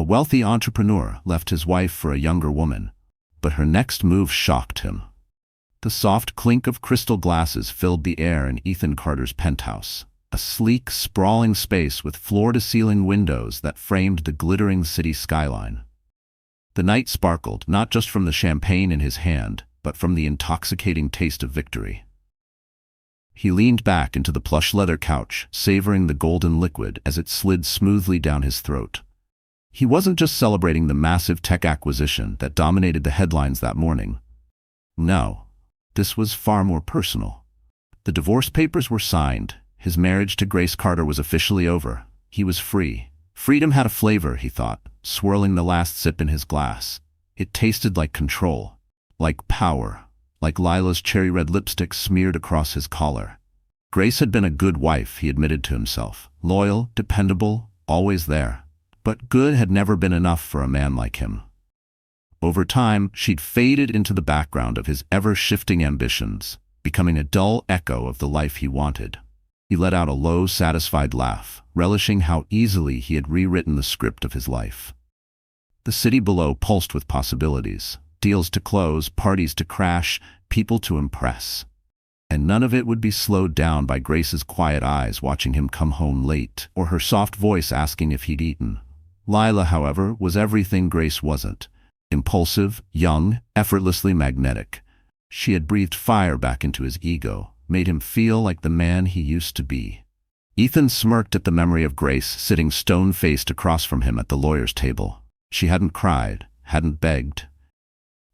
wealthy entrepreneur left his wife for a younger woman, but her next move shocked him. The soft clink of crystal glasses filled the air in Ethan Carter's penthouse, a sleek, sprawling space with floor-to-ceiling windows that framed the glittering city skyline. The night sparkled not just from the champagne in his hand, but from the intoxicating taste of victory. He leaned back into the plush leather couch, savoring the golden liquid as it slid smoothly down his throat. He wasn't just celebrating the massive tech acquisition that dominated the headlines that morning. No, this was far more personal. The divorce papers were signed. His marriage to Grace Carter was officially over. He was free. Freedom had a flavor, he thought, swirling the last sip in his glass. It tasted like control, like power, like Lila's cherry red lipstick smeared across his collar. Grace had been a good wife, he admitted to himself. Loyal, dependable, always there. But good had never been enough for a man like him. Over time, she'd faded into the background of his ever-shifting ambitions, becoming a dull echo of the life he wanted. He let out a low, satisfied laugh, relishing how easily he had rewritten the script of his life. The city below pulsed with possibilities. Deals to close, parties to crash, people to impress. And none of it would be slowed down by Grace's quiet eyes watching him come home late, or her soft voice asking if he'd eaten. Lila, however, was everything Grace wasn't. Impulsive, young, effortlessly magnetic. She had breathed fire back into his ego, made him feel like the man he used to be. Ethan smirked at the memory of Grace sitting stone-faced across from him at the lawyer's table. She hadn't cried, hadn't begged.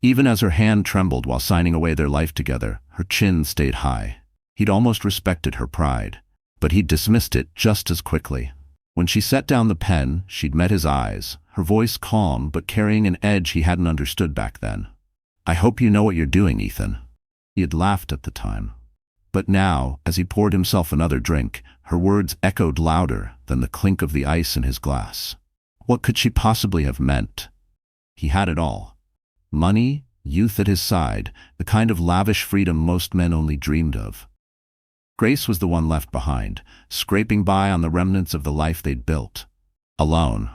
Even as her hand trembled while signing away their life together, her chin stayed high. He'd almost respected her pride, but he'd dismissed it just as quickly. When she set down the pen, she'd met his eyes, her voice calm but carrying an edge he hadn't understood back then. "I hope you know what you're doing, Ethan." He had laughed at the time. But now, as he poured himself another drink, her words echoed louder than the clink of the ice in his glass. What could she possibly have meant? He had it all. Money, youth at his side, the kind of lavish freedom most men only dreamed of. Grace was the one left behind, scraping by on the remnants of the life they'd built. Alone.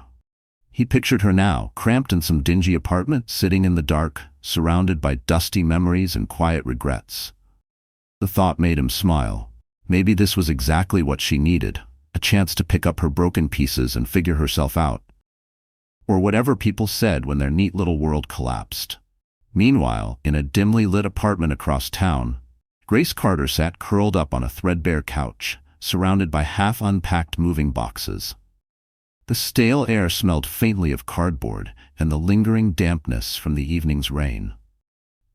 He pictured her now, cramped in some dingy apartment, sitting in the dark, surrounded by dusty memories and quiet regrets. The thought made him smile. Maybe this was exactly what she needed, a chance to pick up her broken pieces and figure herself out. Or whatever people said when their neat little world collapsed. Meanwhile, in a dimly lit apartment across town, Grace Carter sat curled up on a threadbare couch, surrounded by half-unpacked moving boxes. The stale air smelled faintly of cardboard and the lingering dampness from the evening's rain.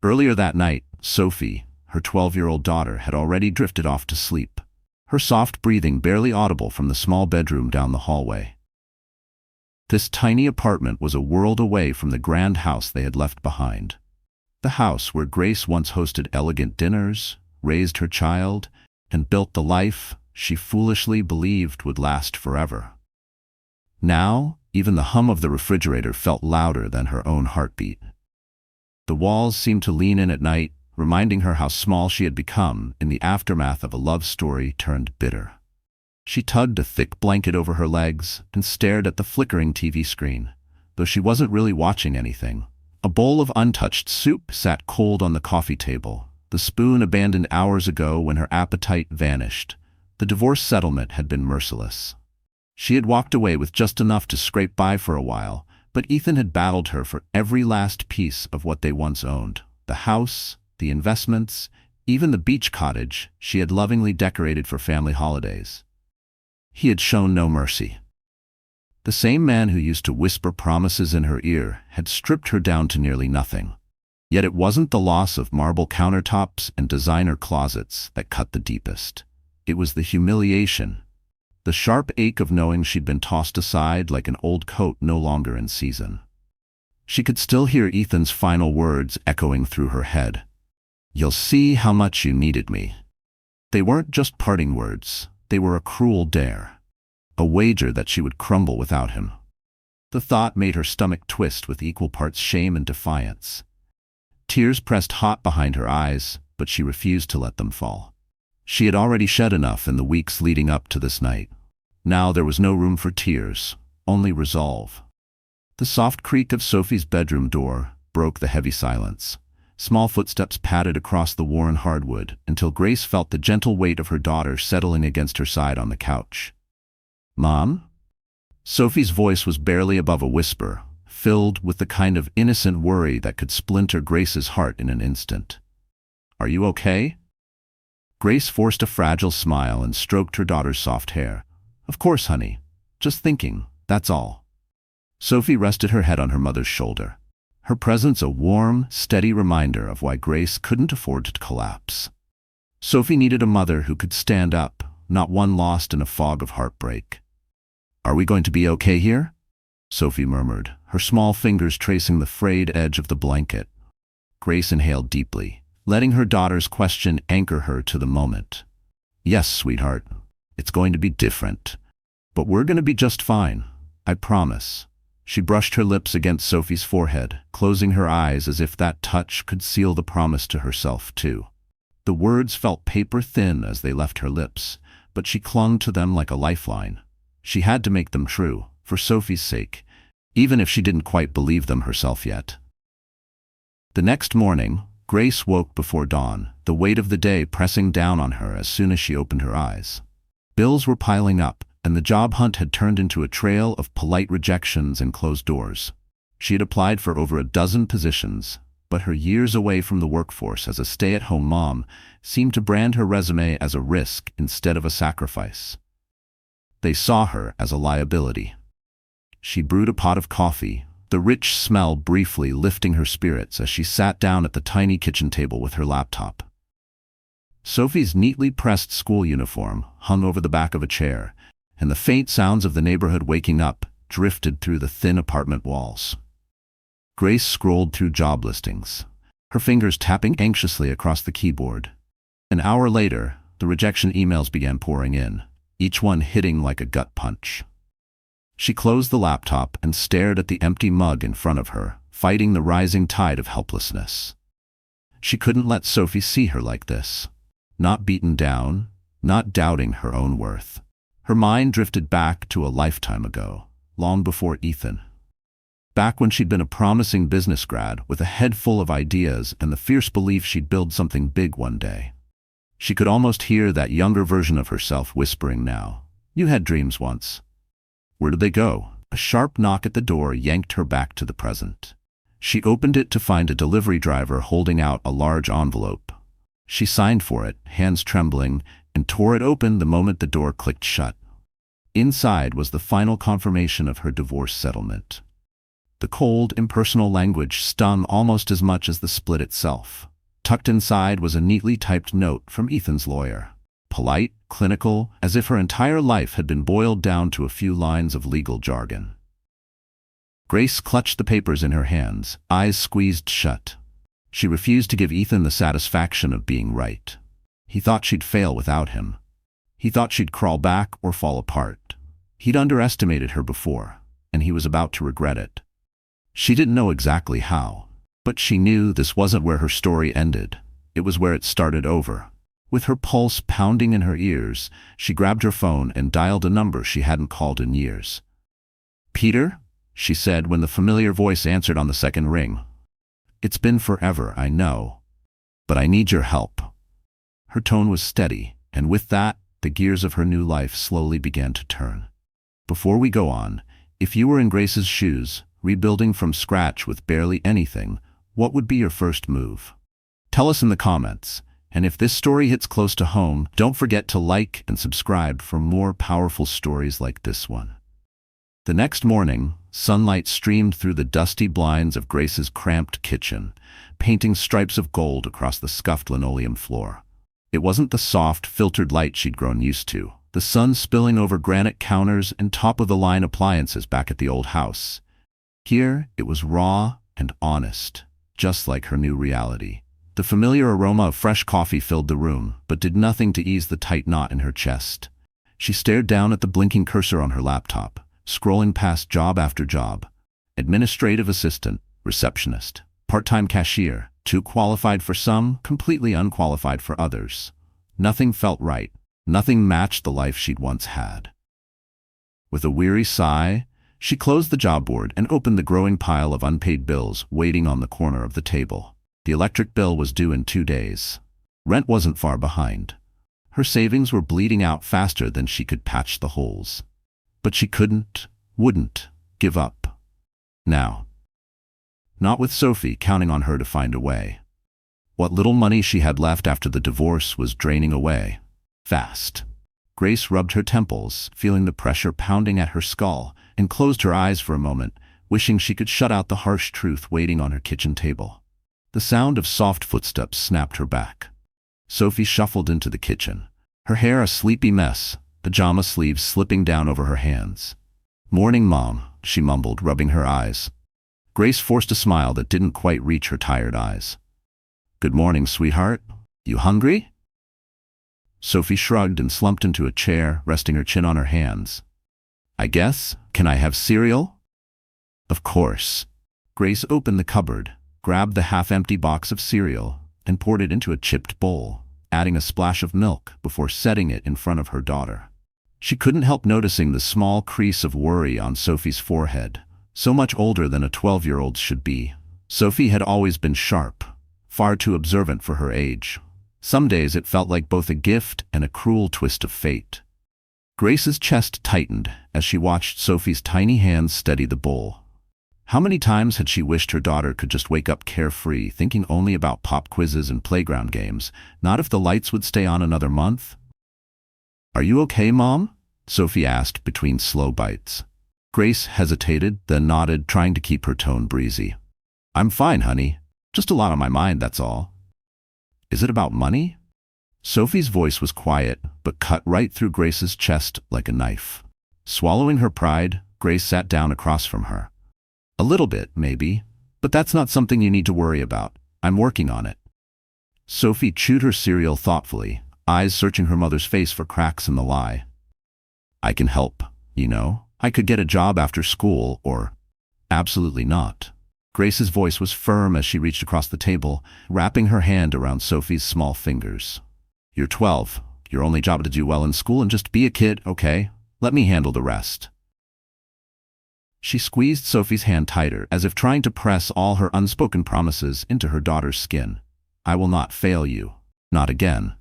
Earlier that night, Sophie, her 12-year-old daughter, had already drifted off to sleep, her soft breathing barely audible from the small bedroom down the hallway. This tiny apartment was a world away from the grand house they had left behind. The house where Grace once hosted elegant dinners, raised her child, and built the life she foolishly believed would last forever. Now, even the hum of the refrigerator felt louder than her own heartbeat. The walls seemed to lean in at night, reminding her how small she had become in the aftermath of a love story turned bitter. She tugged a thick blanket over her legs and stared at the flickering TV screen, though she wasn't really watching anything. A bowl of untouched soup sat cold on the coffee table, the spoon abandoned hours ago when her appetite vanished. The divorce settlement had been merciless. She had walked away with just enough to scrape by for a while, but Ethan had battled her for every last piece of what they once owned. The house, the investments, even the beach cottage she had lovingly decorated for family holidays. He had shown no mercy. The same man who used to whisper promises in her ear had stripped her down to nearly nothing. Yet it wasn't the loss of marble countertops and designer closets that cut the deepest. It was the humiliation, the sharp ache of knowing she'd been tossed aside like an old coat no longer in season. She could still hear Ethan's final words echoing through her head. "You'll see how much you needed me." They weren't just parting words, they were a cruel dare. A wager that she would crumble without him. The thought made her stomach twist with equal parts shame and defiance. Tears pressed hot behind her eyes, but she refused to let them fall. She had already shed enough in the weeks leading up to this night. Now there was no room for tears, only resolve. The soft creak of Sophie's bedroom door broke the heavy silence. Small footsteps padded across the worn hardwood until Grace felt the gentle weight of her daughter settling against her side on the couch. "Mom?" Sophie's voice was barely above a whisper, filled with the kind of innocent worry that could splinter Grace's heart in an instant. "Are you okay?" Grace forced a fragile smile and stroked her daughter's soft hair. "Of course, honey. Just thinking, that's all." Sophie rested her head on her mother's shoulder, her presence a warm, steady reminder of why Grace couldn't afford to collapse. Sophie needed a mother who could stand up, not one lost in a fog of heartbreak. "Are we going to be okay here?" Sophie murmured, her small fingers tracing the frayed edge of the blanket. Grace inhaled deeply, letting her daughter's question anchor her to the moment. "Yes, sweetheart. It's going to be different. But we're going to be just fine. I promise." She brushed her lips against Sophie's forehead, closing her eyes as if that touch could seal the promise to herself, too. The words felt paper-thin as they left her lips, but she clung to them like a lifeline. She had to make them true, for Sophie's sake, even if she didn't quite believe them herself yet. The next morning, Grace woke before dawn, the weight of the day pressing down on her as soon as she opened her eyes. Bills were piling up, and the job hunt had turned into a trail of polite rejections and closed doors. She had applied for over a dozen positions, but her years away from the workforce as a stay-at-home mom seemed to brand her resume as a risk instead of a sacrifice. They saw her as a liability. She brewed a pot of coffee, the rich smell briefly lifting her spirits as she sat down at the tiny kitchen table with her laptop. Sophie's neatly pressed school uniform hung over the back of a chair, and the faint sounds of the neighborhood waking up drifted through the thin apartment walls. Grace scrolled through job listings, her fingers tapping anxiously across the keyboard. An hour later, the rejection emails began pouring in, each one hitting like a gut punch. She closed the laptop and stared at the empty mug in front of her, fighting the rising tide of helplessness. She couldn't let Sophie see her like this. Not beaten down, not doubting her own worth. Her mind drifted back to a lifetime ago, long before Ethan. Back when she'd been a promising business grad with a head full of ideas and the fierce belief she'd build something big one day. She could almost hear that younger version of herself whispering now, "You had dreams once." Where did they go? A sharp knock at the door yanked her back to the present. She opened it to find a delivery driver holding out a large envelope. She signed for it, hands trembling, and tore it open the moment the door clicked shut. Inside was the final confirmation of her divorce settlement. The cold, impersonal language stung almost as much as the split itself. Tucked inside was a neatly typed note from Ethan's lawyer. Polite, clinical, as if her entire life had been boiled down to a few lines of legal jargon. Grace clutched the papers in her hands, eyes squeezed shut. She refused to give Ethan the satisfaction of being right. He thought she'd fail without him. He thought she'd crawl back or fall apart. He'd underestimated her before, and he was about to regret it. She didn't know exactly how, but she knew this wasn't where her story ended. It was where it started over. With her pulse pounding in her ears, she grabbed her phone and dialed a number she hadn't called in years. "Peter?" she said when the familiar voice answered on the second ring. "It's been forever, I know, but I need your help." Her tone was steady, and with that, the gears of her new life slowly began to turn. "Before we go on, if you were in Grace's shoes, rebuilding from scratch with barely anything, what would be your first move? Tell us in the comments, and if this story hits close to home, don't forget to like and subscribe for more powerful stories like this one. The next morning, sunlight streamed through the dusty blinds of Grace's cramped kitchen, painting stripes of gold across the scuffed linoleum floor. It wasn't the soft, filtered light she'd grown used to, the sun spilling over granite counters and top-of-the-line appliances back at the old house. Here, it was raw and honest, just like her new reality. The familiar aroma of fresh coffee filled the room, but did nothing to ease the tight knot in her chest. She stared down at the blinking cursor on her laptop, scrolling past job after job. Administrative assistant, receptionist, part-time cashier, too qualified for some, completely unqualified for others. Nothing felt right. Nothing matched the life she'd once had. With a weary sigh, She closed the job board and opened the growing pile of unpaid bills waiting on the corner of the table. The electric bill was due in 2 days. Rent wasn't far behind. Her savings were bleeding out faster than she could patch the holes. But she wouldn't give up. Now. Not with Sophie counting on her to find a way. What little money she had left after the divorce was draining away. Fast. Grace rubbed her temples, feeling the pressure pounding at her skull, and closed her eyes for a moment, wishing she could shut out the harsh truth waiting on her kitchen table. The sound of soft footsteps snapped her back. Sophie shuffled into the kitchen, her hair a sleepy mess, pajama sleeves slipping down over her hands. "Morning, Mom," she mumbled, rubbing her eyes. Grace forced a smile that didn't quite reach her tired eyes. "Good morning, sweetheart. You hungry?" Sophie shrugged and slumped into a chair, resting her chin on her hands. "I guess. Can I have cereal?" "Of course." Grace opened the cupboard, grabbed the half-empty box of cereal, and poured it into a chipped bowl, adding a splash of milk before setting it in front of her daughter. She couldn't help noticing the small crease of worry on Sophie's forehead, so much older than a 12-year-old should be. Sophie had always been sharp, far too observant for her age. Some days it felt like both a gift and a cruel twist of fate. Grace's chest tightened as she watched Sophie's tiny hands steady the bowl. How many times had she wished her daughter could just wake up carefree, thinking only about pop quizzes and playground games, not if the lights would stay on another month? "Are you okay, Mom?" Sophie asked between slow bites. Grace hesitated, then nodded, trying to keep her tone breezy. "I'm fine, honey. Just a lot on my mind, that's all." "Is it about money?" Sophie's voice was quiet, but cut right through Grace's chest like a knife. Swallowing her pride, Grace sat down across from her. "A little bit, maybe, but that's not something you need to worry about. I'm working on it." Sophie chewed her cereal thoughtfully, eyes searching her mother's face for cracks in the lie. "I can help, you know. I could get a job after school, or—" "Absolutely not." Grace's voice was firm as she reached across the table, wrapping her hand around Sophie's small fingers. "You're 12. Your only job is to do well in school and just be a kid, okay? Let me handle the rest." She squeezed Sophie's hand tighter, as if trying to press all her unspoken promises into her daughter's skin. "I will not fail you. Not again."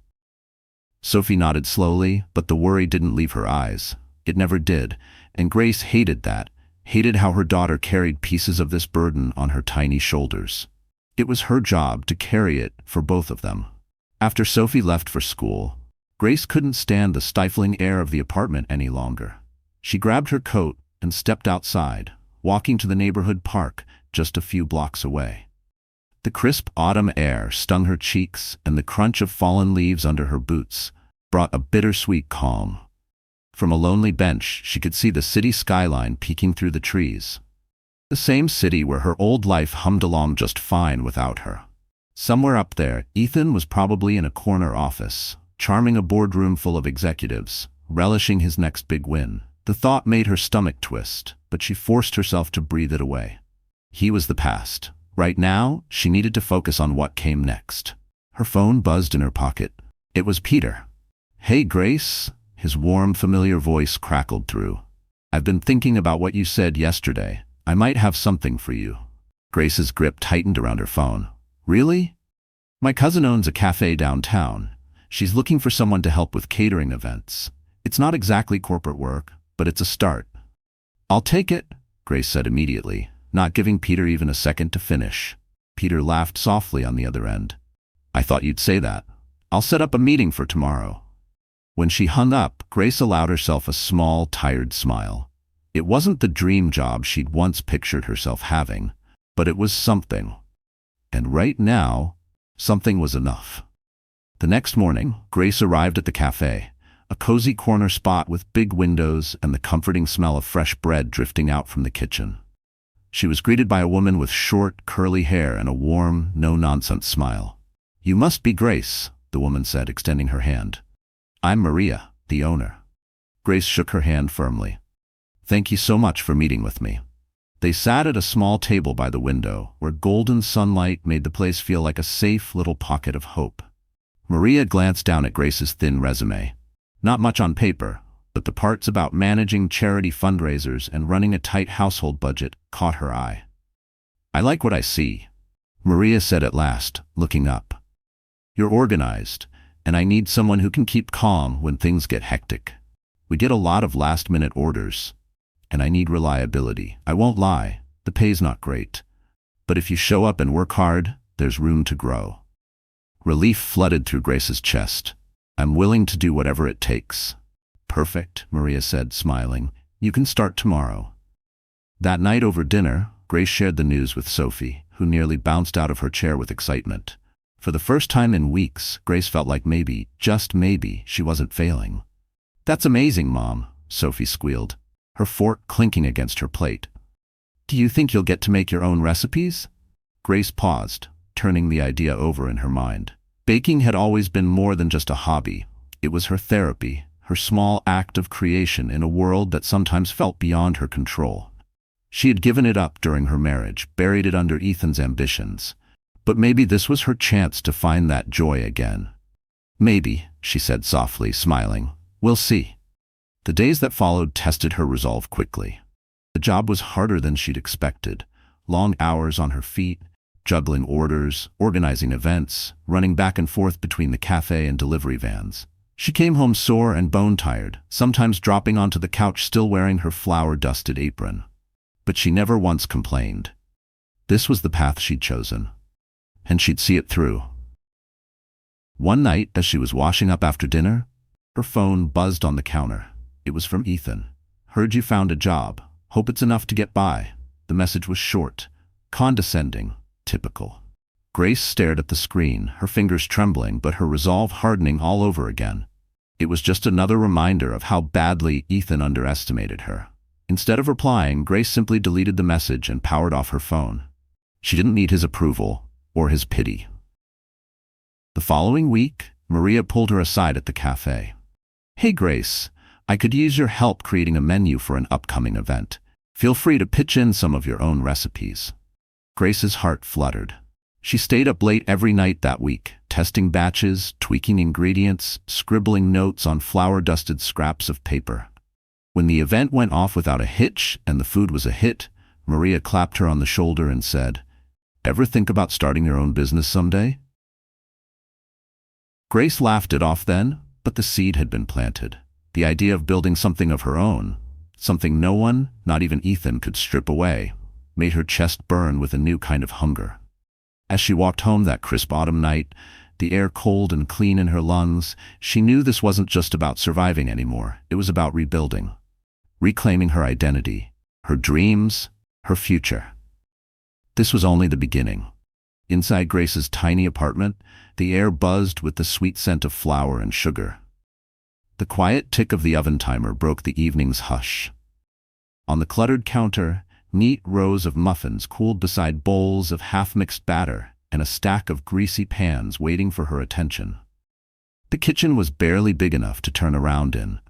Sophie nodded slowly, but the worry didn't leave her eyes. It never did, and Grace hated that, hated how her daughter carried pieces of this burden on her tiny shoulders. It was her job to carry it for both of them. After Sophie left for school, Grace couldn't stand the stifling air of the apartment any longer. She grabbed her coat and stepped outside, walking to the neighborhood park just a few blocks away. The crisp autumn air stung her cheeks, and the crunch of fallen leaves under her boots brought a bittersweet calm. From a lonely bench, she could see the city skyline peeking through the trees. The same city where her old life hummed along just fine without her. Somewhere up there, Ethan was probably in a corner office, charming a boardroom full of executives, relishing his next big win. The thought made her stomach twist, but she forced herself to breathe it away. He was the past. Right now, she needed to focus on what came next. Her phone buzzed in her pocket. It was Peter. "Hey, Grace." His warm, familiar voice crackled through. "I've been thinking about what you said yesterday. I might have something for you." Grace's grip tightened around her phone. "Really?" "My cousin owns a cafe downtown. She's looking for someone to help with catering events. It's not exactly corporate work, but it's a start." "I'll take it," Grace said immediately, not giving Peter even a second to finish. Peter laughed softly on the other end. "I thought you'd say that. I'll set up a meeting for tomorrow." When she hung up, Grace allowed herself a small, tired smile. It wasn't the dream job she'd once pictured herself having, but it was something. And right now, something was enough. The next morning, Grace arrived at the cafe, a cozy corner spot with big windows and the comforting smell of fresh bread drifting out from the kitchen. She was greeted by a woman with short, curly hair and a warm, no-nonsense smile. "You must be Grace," the woman said, extending her hand. "I'm Maria, the owner." Grace shook her hand firmly. "Thank you so much for meeting with me." They sat at a small table by the window, where golden sunlight made the place feel like a safe little pocket of hope. Maria glanced down at Grace's thin resume. Not much on paper, But the parts about managing charity fundraisers and running a tight household budget caught her eye. "I like what I see," Maria said at last, looking up. "You're organized, and I need someone who can keep calm when things get hectic. We get a lot of last-minute orders, and I need reliability. I won't lie, the pay's not great. But if you show up and work hard, there's room to grow." Relief flooded through Grace's chest. "I'm willing to do whatever it takes." "Perfect," Maria said, smiling. "You can start tomorrow." That night over dinner, Grace shared the news with Sophie, who nearly bounced out of her chair with excitement. For the first time in weeks, Grace felt like maybe, just maybe, she wasn't failing. "That's amazing, Mom," Sophie squealed, her fork clinking against her plate. "Do you think you'll get to make your own recipes?" Grace paused, turning the idea over in her mind. Baking had always been more than just a hobby. It was her therapy, her small act of creation in a world that sometimes felt beyond her control. She had given it up during her marriage, buried it under Ethan's ambitions. But maybe this was her chance to find that joy again. "Maybe," she said softly, smiling. "We'll see." The days that followed tested her resolve quickly. The job was harder than she'd expected. Long hours on her feet, juggling orders, organizing events, running back and forth between the cafe and delivery vans. She came home sore and bone-tired, sometimes dropping onto the couch still wearing her flour-dusted apron. But she never once complained. This was the path she'd chosen, and she'd see it through. One night, as she was washing up after dinner, her phone buzzed on the counter. It was from Ethan. "Heard you found a job. Hope it's enough to get by." The message was short, condescending, typical. Grace stared at the screen, her fingers trembling but her resolve hardening all over again. It was just another reminder of how badly Ethan underestimated her. Instead of replying, Grace simply deleted the message and powered off her phone. She didn't need his approval or his pity. The following week, Maria pulled her aside at the cafe. "Hey Grace, I could use your help creating a menu for an upcoming event. Feel free to pitch in some of your own recipes." Grace's heart fluttered. She stayed up late every night that week, testing batches, tweaking ingredients, scribbling notes on flour-dusted scraps of paper. When the event went off without a hitch and the food was a hit, Maria clapped her on the shoulder and said, "Ever think about starting your own business someday?" Grace laughed it off then, but the seed had been planted. The idea of building something of her own, something no one, not even Ethan, could strip away, made her chest burn with a new kind of hunger. As she walked home that crisp autumn night, the air cold and clean in her lungs, she knew this wasn't just about surviving anymore. It was about rebuilding, reclaiming her identity, her dreams, her future. This was only the beginning. Inside Grace's tiny apartment, the air buzzed with the sweet scent of flour and sugar. The quiet tick of the oven timer broke the evening's hush. On the cluttered counter, neat rows of muffins cooled beside bowls of half-mixed batter and a stack of greasy pans waiting for her attention. The kitchen was barely big enough to turn around in,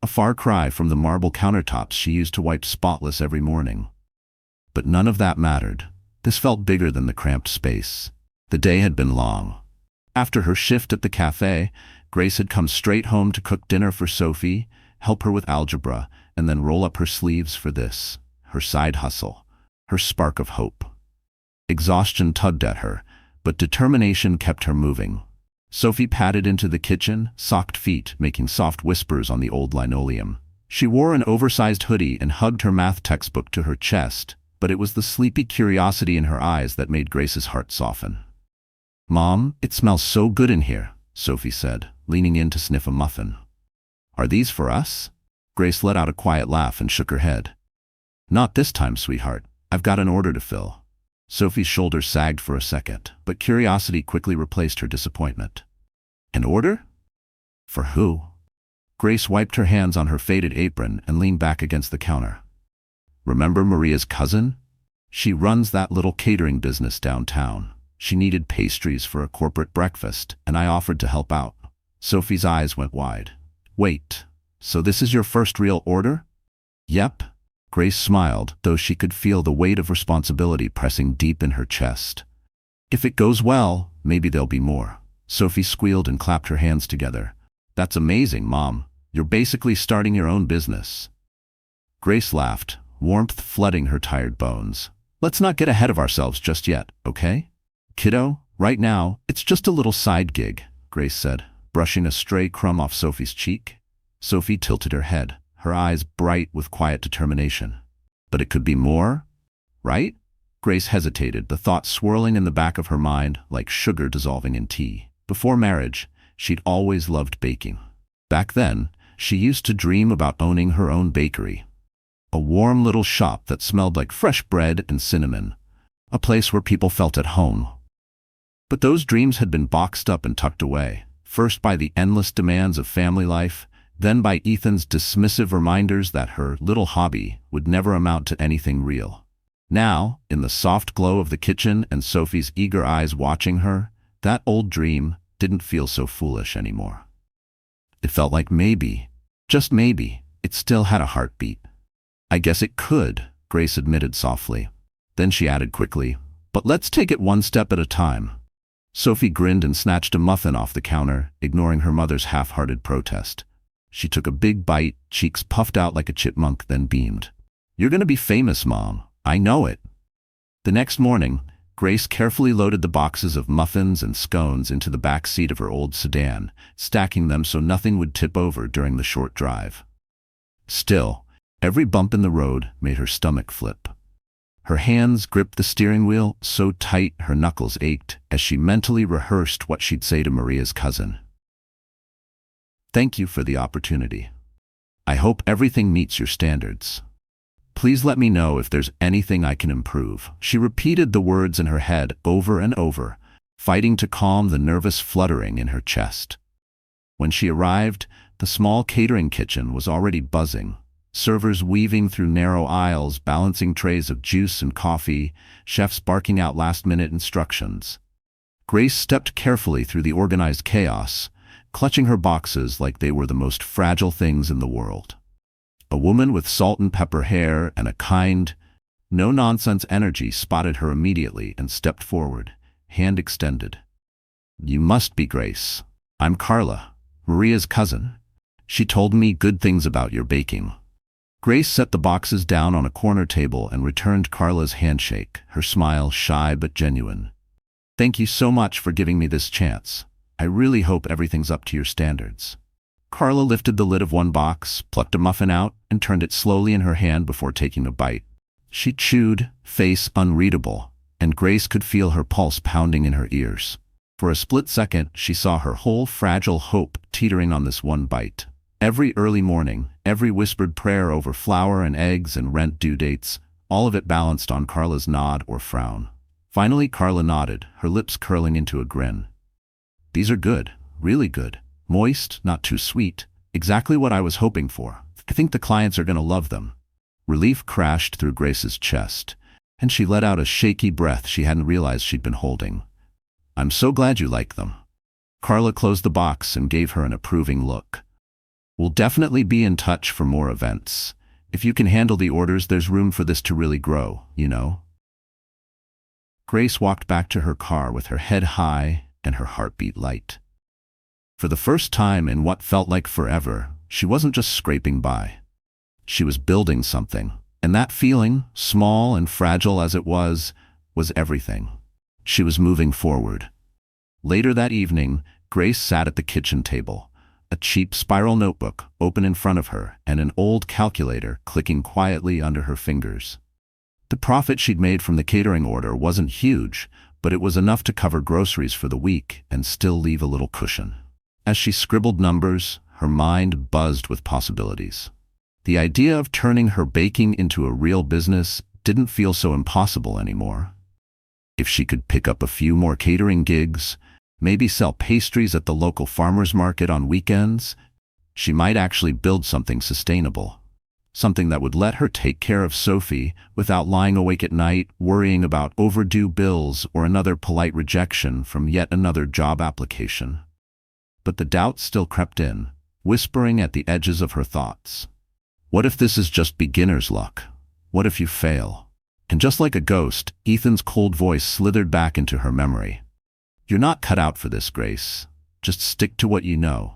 a far cry from the marble countertops she used to wipe spotless every morning. But none of that mattered. This felt bigger than the cramped space. The day had been long. After her shift at the cafe, Grace had come straight home to cook dinner for Sophie, help her with algebra, and then roll up her sleeves for this, her side hustle, her spark of hope. Exhaustion tugged at her, but determination kept her moving. Sophie padded into the kitchen, socked feet making soft whispers on the old linoleum. She wore an oversized hoodie and hugged her math textbook to her chest, but it was the sleepy curiosity in her eyes that made Grace's heart soften. "Mom, it smells so good in here," Sophie said, leaning in to sniff a muffin. "Are these for us?" Grace let out a quiet laugh and shook her head. "Not this time, sweetheart. I've got an order to fill." Sophie's shoulders sagged for a second, but curiosity quickly replaced her disappointment. "An order? For who?" Grace wiped her hands on her faded apron and leaned back against the counter. "Remember Maria's cousin? She runs that little catering business downtown. She needed pastries for a corporate breakfast, and I offered to help out." Sophie's eyes went wide. "Wait, so this is your first real order?" "Yep." Grace smiled, though she could feel the weight of responsibility pressing deep in her chest. "If it goes well, maybe there'll be more." Sophie squealed and clapped her hands together. "That's amazing, Mom. You're basically starting your own business." Grace laughed, warmth flooding her tired bones. "Let's not get ahead of ourselves just yet, okay? Kiddo, right now, it's just a little side gig," Grace said, brushing a stray crumb off Sophie's cheek. Sophie tilted her head, her eyes bright with quiet determination. "But it could be more, right?" Grace hesitated, the thought swirling in the back of her mind like sugar dissolving in tea. Before marriage, she'd always loved baking. Back then, she used to dream about owning her own bakery. A warm little shop that smelled like fresh bread and cinnamon. A place where people felt at home. But those dreams had been boxed up and tucked away, first by the endless demands of family life, then by Ethan's dismissive reminders that her little hobby would never amount to anything real. Now, in the soft glow of the kitchen and Sophie's eager eyes watching her, that old dream didn't feel so foolish anymore. It felt like maybe, just maybe, it still had a heartbeat. "I guess it could," Grace admitted softly. Then she added quickly, "But let's take it one step at a time." Sophie grinned and snatched a muffin off the counter, ignoring her mother's half-hearted protest. She took a big bite, cheeks puffed out like a chipmunk, then beamed. "You're gonna be famous, Mom. I know it." The next morning, Grace carefully loaded the boxes of muffins and scones into the back seat of her old sedan, stacking them so nothing would tip over during the short drive. Still, every bump in the road made her stomach flip. Her hands gripped the steering wheel so tight her knuckles ached as she mentally rehearsed what she'd say to Maria's cousin. "Thank you for the opportunity. I hope everything meets your standards. Please let me know if there's anything I can improve." She repeated the words in her head over and over, fighting to calm the nervous fluttering in her chest. When she arrived, the small catering kitchen was already buzzing, servers weaving through narrow aisles, balancing trays of juice and coffee, chefs barking out last-minute instructions. Grace stepped carefully through the organized chaos, clutching her boxes like they were the most fragile things in the world. A woman with salt and pepper hair and a kind, no-nonsense energy spotted her immediately and stepped forward, hand extended. "You must be Grace. I'm Carla, Maria's cousin. She told me good things about your baking." Grace set the boxes down on a corner table and returned Carla's handshake, her smile shy but genuine. "Thank you so much for giving me this chance. I really hope everything's up to your standards." Carla lifted the lid of one box, plucked a muffin out, and turned it slowly in her hand before taking a bite. She chewed, face unreadable, and Grace could feel her pulse pounding in her ears. For a split second, she saw her whole fragile hope teetering on this one bite. Every early morning, every whispered prayer over flour and eggs and rent due dates, all of it balanced on Carla's nod or frown. Finally, Carla nodded, her lips curling into a grin. "These are good, really good. Moist, not too sweet. Exactly what I was hoping for. I think the clients are going to love them." Relief crashed through Grace's chest, and she let out a shaky breath she hadn't realized she'd been holding. "I'm so glad you like them." Carla closed the box and gave her an approving look. "We'll definitely be in touch for more events. If you can handle the orders, there's room for this to really grow, you know." Grace walked back to her car with her head high and her heartbeat light. For the first time in what felt like forever, she wasn't just scraping by. She was building something, and that feeling, small and fragile as it was everything. She was moving forward. Later that evening, Grace sat at the kitchen table, a cheap spiral notebook open in front of her and an old calculator clicking quietly under her fingers. The profit she'd made from the catering order wasn't huge, but it was enough to cover groceries for the week and still leave a little cushion. As she scribbled numbers, her mind buzzed with possibilities. The idea of turning her baking into a real business didn't feel so impossible anymore. If she could pick up a few more catering gigs, maybe sell pastries at the local farmers market on weekends, she might actually build something sustainable. Something that would let her take care of Sophie without lying awake at night worrying about overdue bills or another polite rejection from yet another job application. But the doubt still crept in, whispering at the edges of her thoughts. What if this is just beginner's luck? What if you fail? And just like a ghost, Ethan's cold voice slithered back into her memory. "You're not cut out for this, Grace. Just stick to what you know."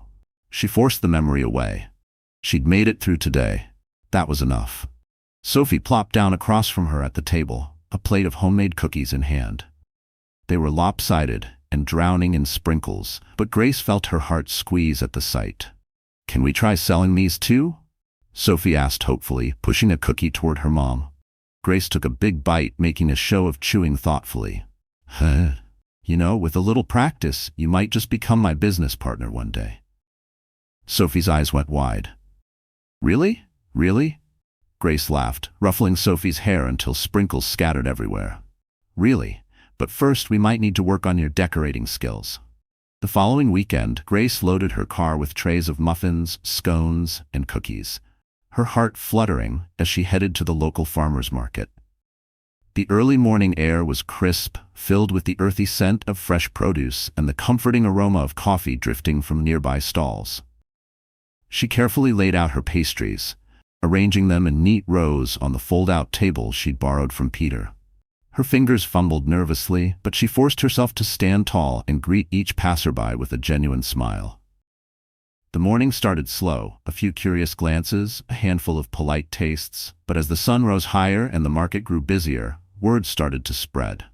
She forced the memory away. She'd made it through today. That was enough. Sophie plopped down across from her at the table, a plate of homemade cookies in hand. They were lopsided and drowning in sprinkles, but Grace felt her heart squeeze at the sight. "Can we try selling these too?" Sophie asked hopefully, pushing a cookie toward her mom. Grace took a big bite, making a show of chewing thoughtfully. You know, with a little practice, you might just become my business partner one day." Sophie's eyes went wide. "Really? Really?" Grace laughed, ruffling Sophie's hair until sprinkles scattered everywhere. "Really, but first we might need to work on your decorating skills." The following weekend, Grace loaded her car with trays of muffins, scones, and cookies, her heart fluttering as she headed to the local farmer's market. The early morning air was crisp, filled with the earthy scent of fresh produce and the comforting aroma of coffee drifting from nearby stalls. She carefully laid out her pastries, arranging them in neat rows on the fold-out table she'd borrowed from Peter. Her fingers fumbled nervously, but she forced herself to stand tall and greet each passerby with a genuine smile. The morning started slow, a few curious glances, a handful of polite tastes, but as the sun rose higher and the market grew busier, word started to spread.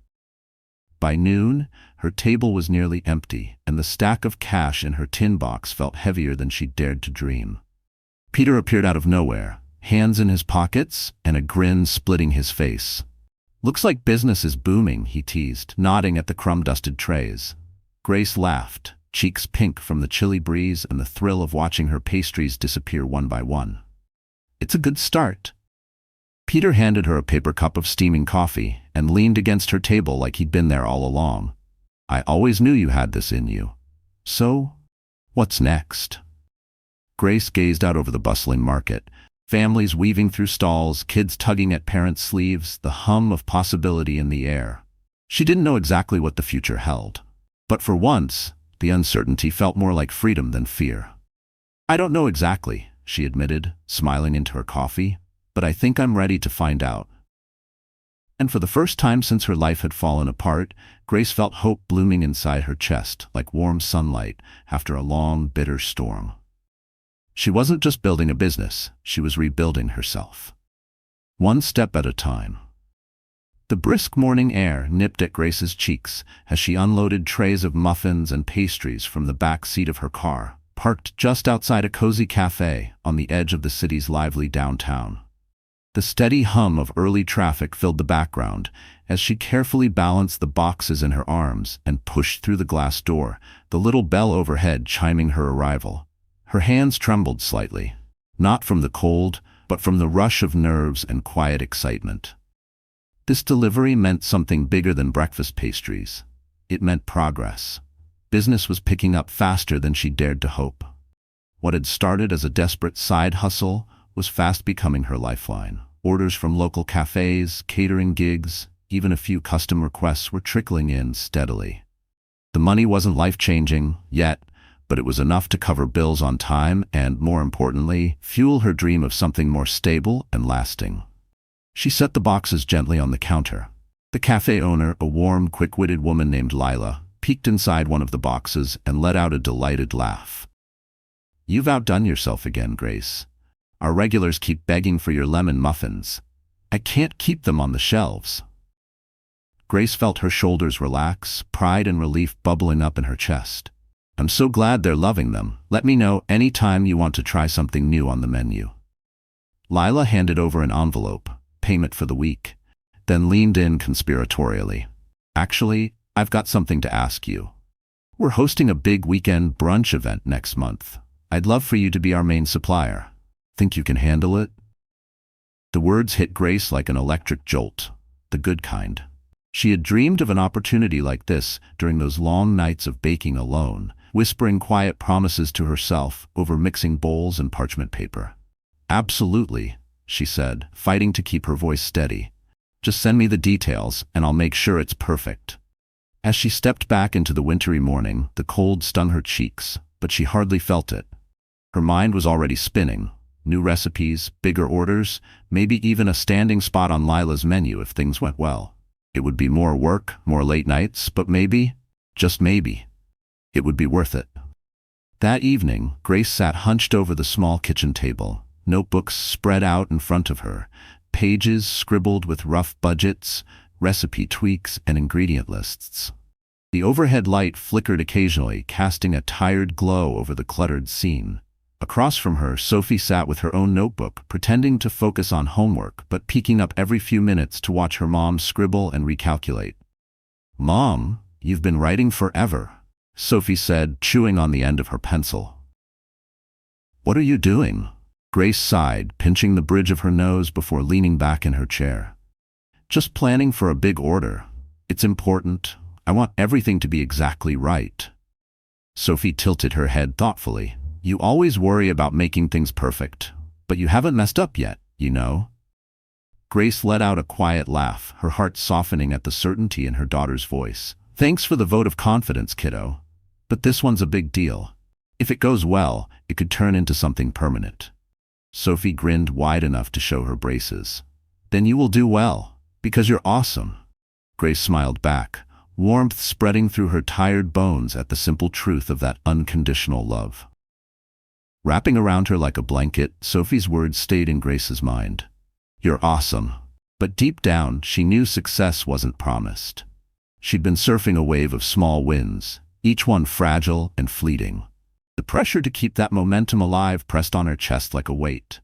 By noon, her table was nearly empty, and the stack of cash in her tin box felt heavier than she'd dared to dream. Peter appeared out of nowhere, hands in his pockets and a grin splitting his face. "Looks like business is booming," he teased, nodding at the crumb-dusted trays. Grace laughed, cheeks pink from the chilly breeze and the thrill of watching her pastries disappear one by one. "It's a good start." Peter handed her a paper cup of steaming coffee and leaned against her table like he'd been there all along. "I always knew you had this in you. So, what's next?" Grace gazed out over the bustling market, families weaving through stalls, kids tugging at parents' sleeves, the hum of possibility in the air. She didn't know exactly what the future held, but for once, the uncertainty felt more like freedom than fear. "I don't know exactly," she admitted, smiling into her coffee, "but I think I'm ready to find out." And for the first time since her life had fallen apart, Grace felt hope blooming inside her chest, like warm sunlight after a long, bitter storm. She wasn't just building a business, she was rebuilding herself. One step at a time. The brisk morning air nipped at Grace's cheeks as she unloaded trays of muffins and pastries from the back seat of her car, parked just outside a cozy cafe on the edge of the city's lively downtown. The steady hum of early traffic filled the background as she carefully balanced the boxes in her arms and pushed through the glass door, the little bell overhead chiming her arrival. Her hands trembled slightly, not from the cold, but from the rush of nerves and quiet excitement. This delivery meant something bigger than breakfast pastries. It meant progress. Business was picking up faster than she dared to hope. What had started as a desperate side hustle was fast becoming her lifeline. Orders from local cafés, catering gigs, even a few custom requests were trickling in steadily. The money wasn't life-changing yet, but it was enough to cover bills on time and, more importantly, fuel her dream of something more stable and lasting. She set the boxes gently on the counter. The cafe owner, a warm, quick-witted woman named Lila, peeked inside one of the boxes and let out a delighted laugh. "You've outdone yourself again, Grace. Our regulars keep begging for your lemon muffins. I can't keep them on the shelves." Grace felt her shoulders relax, pride and relief bubbling up in her chest. "I'm so glad they're loving them. Let me know any time you want to try something new on the menu." Lila handed over an envelope, payment for the week, then leaned in conspiratorially. "Actually, I've got something to ask you. We're hosting a big weekend brunch event next month. I'd love for you to be our main supplier. Think you can handle it?" The words hit Grace like an electric jolt, the good kind. She had dreamed of an opportunity like this during those long nights of baking alone, whispering quiet promises to herself over mixing bowls and parchment paper. "Absolutely," she said, fighting to keep her voice steady. "Just send me the details, and I'll make sure it's perfect." As she stepped back into the wintry morning, the cold stung her cheeks, but she hardly felt it. Her mind was already spinning. New recipes, bigger orders, maybe even a standing spot on Lila's menu if things went well. It would be more work, more late nights, but maybe, just maybe, it would be worth it. That evening, Grace sat hunched over the small kitchen table, notebooks spread out in front of her, pages scribbled with rough budgets, recipe tweaks, and ingredient lists. The overhead light flickered occasionally, casting a tired glow over the cluttered scene. Across from her, Sophie sat with her own notebook, pretending to focus on homework, but peeking up every few minutes to watch her mom scribble and recalculate. "Mom, you've been writing forever," Sophie said, chewing on the end of her pencil. "What are you doing?" Grace sighed, pinching the bridge of her nose before leaning back in her chair. "Just planning for a big order. It's important. I want everything to be exactly right." Sophie tilted her head thoughtfully. "You always worry about making things perfect, but you haven't messed up yet, you know." Grace let out a quiet laugh, her heart softening at the certainty in her daughter's voice. "Thanks for the vote of confidence, kiddo. But this one's a big deal. If it goes well, it could turn into something permanent." Sophie grinned wide enough to show her braces. "Then you will do well, because you're awesome." Grace smiled back, warmth spreading through her tired bones at the simple truth of that unconditional love. Wrapping around her like a blanket, Sophie's words stayed in Grace's mind. "You're awesome." But deep down, she knew success wasn't promised. She'd been surfing a wave of small wins, each one fragile and fleeting. The pressure to keep that momentum alive pressed on her chest like a weight.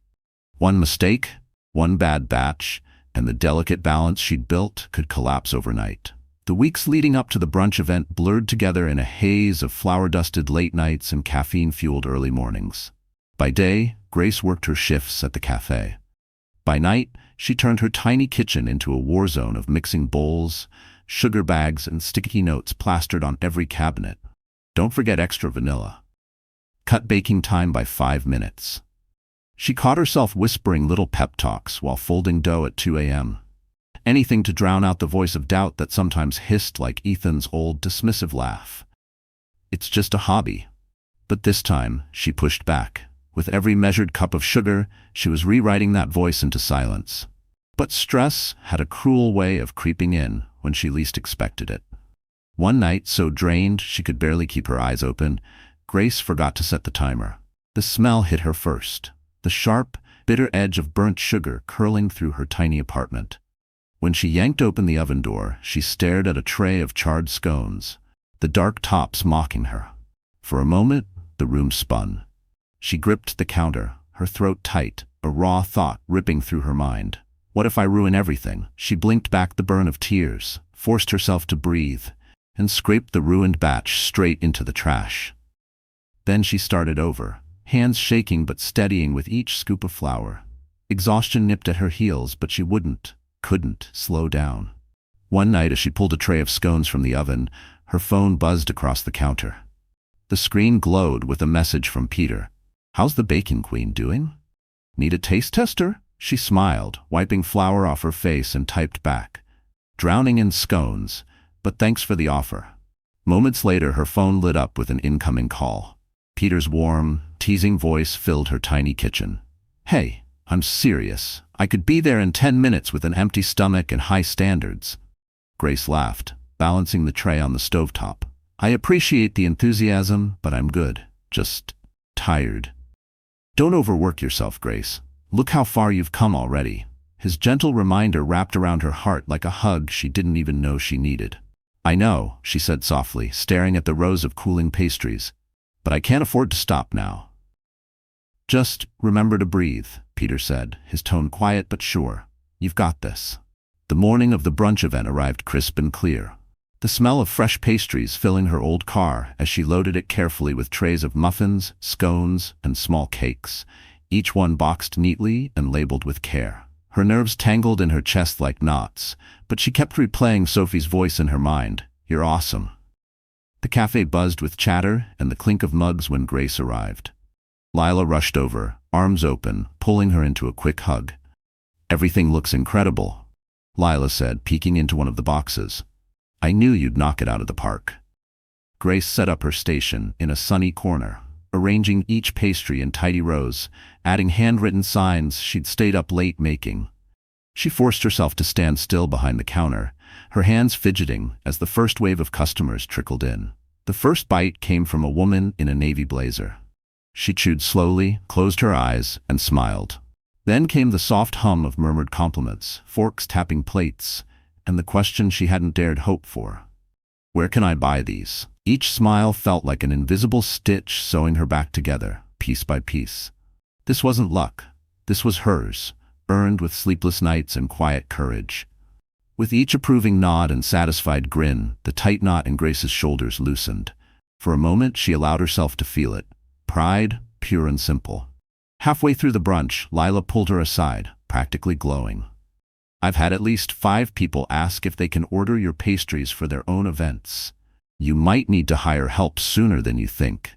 One mistake, one bad batch, and the delicate balance she'd built could collapse overnight. The weeks leading up to the brunch event blurred together in a haze of flour-dusted late nights and caffeine-fueled early mornings. By day, Grace worked her shifts at the cafe. By night, she turned her tiny kitchen into a war zone of mixing bowls, sugar bags, and sticky notes plastered on every cabinet. "Don't forget extra vanilla." "Cut baking time by 5 minutes." She caught herself whispering little pep talks while folding dough at 2 a.m. Anything to drown out the voice of doubt that sometimes hissed like Ethan's old dismissive laugh. "It's just a hobby." But this time, she pushed back. With every measured cup of sugar, she was rewriting that voice into silence. But stress had a cruel way of creeping in when she least expected it. One night, so drained she could barely keep her eyes open, Grace forgot to set the timer. The smell hit her first, the sharp, bitter edge of burnt sugar curling through her tiny apartment. When she yanked open the oven door, she stared at a tray of charred scones, the dark tops mocking her. For a moment, the room spun. She gripped the counter, her throat tight, a raw thought ripping through her mind. What if I ruin everything? She blinked back the burn of tears, forced herself to breathe, and scraped the ruined batch straight into the trash. Then she started over, hands shaking but steadying with each scoop of flour. Exhaustion nipped at her heels, but she couldn't slow down. One night, as she pulled a tray of scones from the oven, her phone buzzed across the counter. The screen glowed with a message from Peter. "How's the baking queen doing? Need a taste tester?" She smiled, wiping flour off her face, and typed back, "Drowning in scones, but thanks for the offer." Moments later, her phone lit up with an incoming call. Peter's warm, teasing voice filled her tiny kitchen. "Hey, I'm serious. I could be there in 10 minutes with an empty stomach and high standards." Grace laughed, balancing the tray on the stovetop. "I appreciate the enthusiasm, but I'm good. Just tired." "Don't overwork yourself, Grace. Look how far you've come already." His gentle reminder wrapped around her heart like a hug she didn't even know she needed. "I know," she said softly, staring at the rows of cooling pastries, "but I can't afford to stop now." "Just remember to breathe," Peter said, his tone quiet but sure. "You've got this." The morning of the brunch event arrived crisp and clear. The smell of fresh pastries filling her old car as she loaded it carefully with trays of muffins, scones, and small cakes, each one boxed neatly and labeled with care. Her nerves tangled in her chest like knots, but she kept replaying Sophie's voice in her mind. "You're awesome." The cafe buzzed with chatter and the clink of mugs when Grace arrived. Lila rushed over, arms open, pulling her into a quick hug. "Everything looks incredible," Lila said, peeking into one of the boxes. "I knew you'd knock it out of the park." Grace set up her station in a sunny corner, arranging each pastry in tidy rows, adding handwritten signs she'd stayed up late making. She forced herself to stand still behind the counter, her hands fidgeting as the first wave of customers trickled in. The first bite came from a woman in a navy blazer. She chewed slowly, closed her eyes, and smiled. Then came the soft hum of murmured compliments, forks tapping plates, and the question she hadn't dared hope for. Where can I buy these? Each smile felt like an invisible stitch sewing her back together, piece by piece. This wasn't luck. This was hers, earned with sleepless nights and quiet courage. With each approving nod and satisfied grin, the tight knot in Grace's shoulders loosened. For a moment, she allowed herself to feel it. Pride, pure and simple. Halfway through the brunch, Lila pulled her aside, practically glowing. I've had at least 5 people ask if they can order your pastries for their own events. You might need to hire help sooner than you think.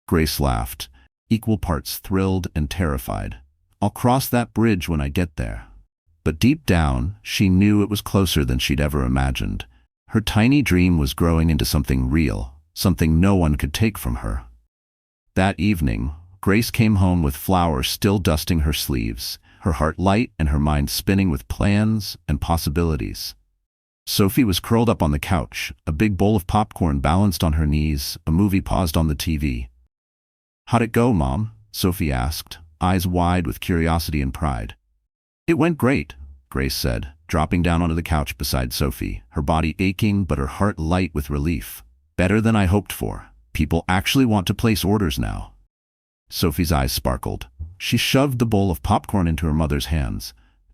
Grace laughed, equal parts thrilled and terrified. I'll cross that bridge when I get there. But deep down, she knew it was closer than she'd ever imagined. Her tiny dream was growing into something real, something no one could take from her. That evening, Grace came home with flowers still dusting her sleeves, her heart light and her mind spinning with plans and possibilities. Sophie was curled up on the couch, a big bowl of popcorn balanced on her knees, a movie paused on the TV. How'd it go, Mom? Sophie asked, eyes wide with curiosity and pride. It went great, Grace said, dropping down onto the couch beside Sophie, her body aching but her heart light with relief. Better than I hoped for. People actually want to place orders now. Sophie's eyes sparkled. She shoved the bowl of popcorn into her mother's hands.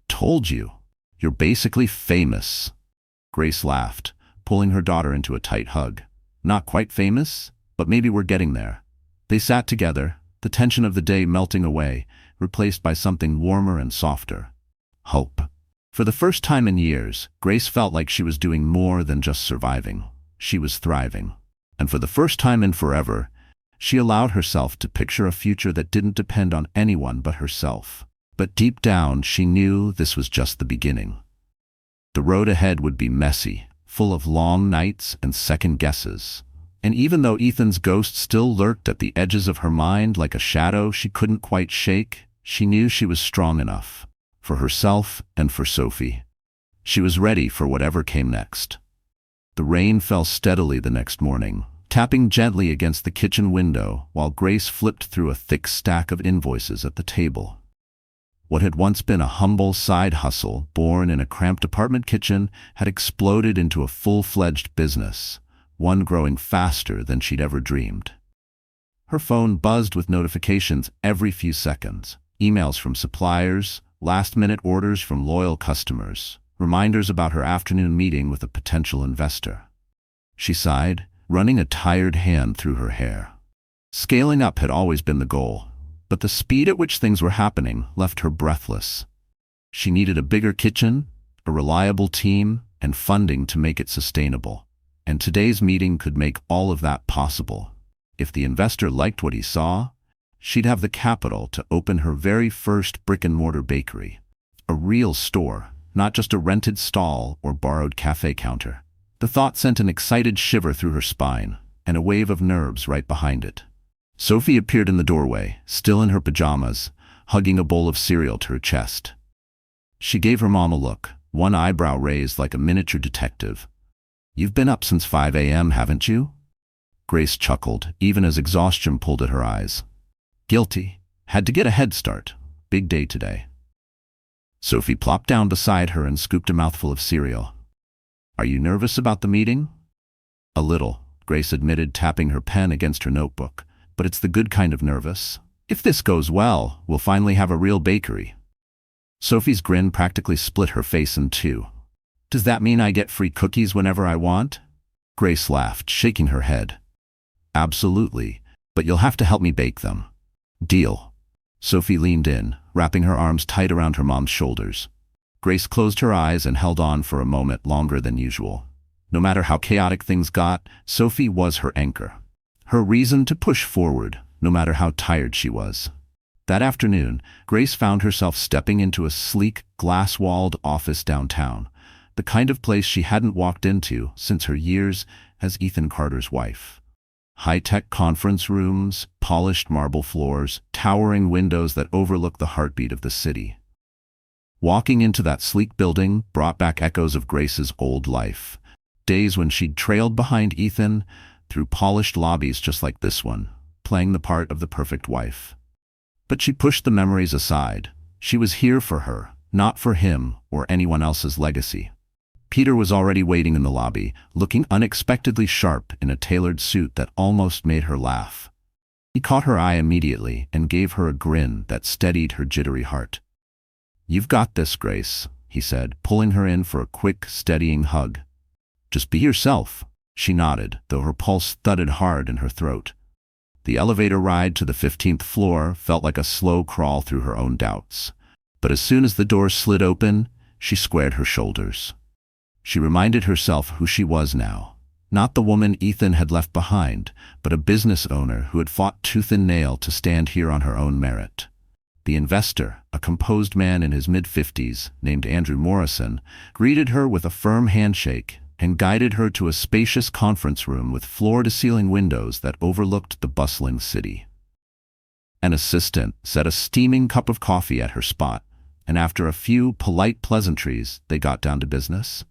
Told you. You're basically famous. Grace laughed, pulling her daughter into a tight hug. Not quite famous, but maybe we're getting there. They sat together, the tension of the day melting away, replaced by something warmer and softer. Hope. For the first time in years, Grace felt like she was doing more than just surviving. She was thriving. And for the first time in forever, she allowed herself to picture a future that didn't depend on anyone but herself. But deep down, she knew this was just the beginning. The road ahead would be messy, full of long nights and second guesses. And even though Ethan's ghost still lurked at the edges of her mind like a shadow she couldn't quite shake, she knew she was strong enough. For herself and for Sophie. She was ready for whatever came next. The rain fell steadily the next morning, tapping gently against the kitchen window while Grace flipped through a thick stack of invoices at the table. What had once been a humble side hustle born in a cramped apartment kitchen had exploded into a full-fledged business, one growing faster than she'd ever dreamed. Her phone buzzed with notifications every few seconds, emails from suppliers, last-minute orders from loyal customers, reminders about her afternoon meeting with a potential investor. She sighed, running a tired hand through her hair. Scaling up had always been the goal, but the speed at which things were happening left her breathless. She needed a bigger kitchen, a reliable team, and funding to make it sustainable. And today's meeting could make all of that possible. If the investor liked what he saw, she'd have the capital to open her very first brick-and-mortar bakery. A real store, not just a rented stall or borrowed cafe counter. The thought sent an excited shiver through her spine, and a wave of nerves right behind it. Sophie appeared in the doorway, still in her pajamas, hugging a bowl of cereal to her chest. She gave her mom a look, one eyebrow raised like a miniature detective. You've been up since 5 a.m., haven't you? Grace chuckled, even as exhaustion pulled at her eyes. Guilty. Had to get a head start. Big day today. Sophie plopped down beside her and scooped a mouthful of cereal. Are you nervous about the meeting? A little, Grace admitted, tapping her pen against her notebook. But it's the good kind of nervous. If this goes well, we'll finally have a real bakery. Sophie's grin practically split her face in two. Does that mean I get free cookies whenever I want? Grace laughed, shaking her head. Absolutely, but you'll have to help me bake them. Deal. Sophie leaned in, wrapping her arms tight around her mom's shoulders. Grace closed her eyes and held on for a moment longer than usual. No matter how chaotic things got, Sophie was her anchor. Her reason to push forward, no matter how tired she was. That afternoon, Grace found herself stepping into a sleek, glass-walled office downtown, the kind of place she hadn't walked into since her years as Ethan Carter's wife. High-tech conference rooms, polished marble floors, towering windows that overlook the heartbeat of the city. Walking into that sleek building brought back echoes of Grace's old life. Days when she'd trailed behind Ethan, through polished lobbies just like this one, playing the part of the perfect wife. But she pushed the memories aside. She was here for her, not for him or anyone else's legacy. Peter was already waiting in the lobby, looking unexpectedly sharp in a tailored suit that almost made her laugh. He caught her eye immediately and gave her a grin that steadied her jittery heart. "You've got this, Grace," he said, pulling her in for a quick, steadying hug. "Just be yourself." She nodded, though her pulse thudded hard in her throat. The elevator ride to the 15th floor felt like a slow crawl through her own doubts. But as soon as the doors slid open, she squared her shoulders. She reminded herself who she was now. Not the woman Ethan had left behind, but a business owner who had fought tooth and nail to stand here on her own merit. The investor, a composed man in his mid-50s, named Andrew Morrison, greeted her with a firm handshake and guided her to a spacious conference room with floor-to-ceiling windows that overlooked the bustling city. An assistant set a steaming cup of coffee at her spot, and after a few polite pleasantries, they got down to business.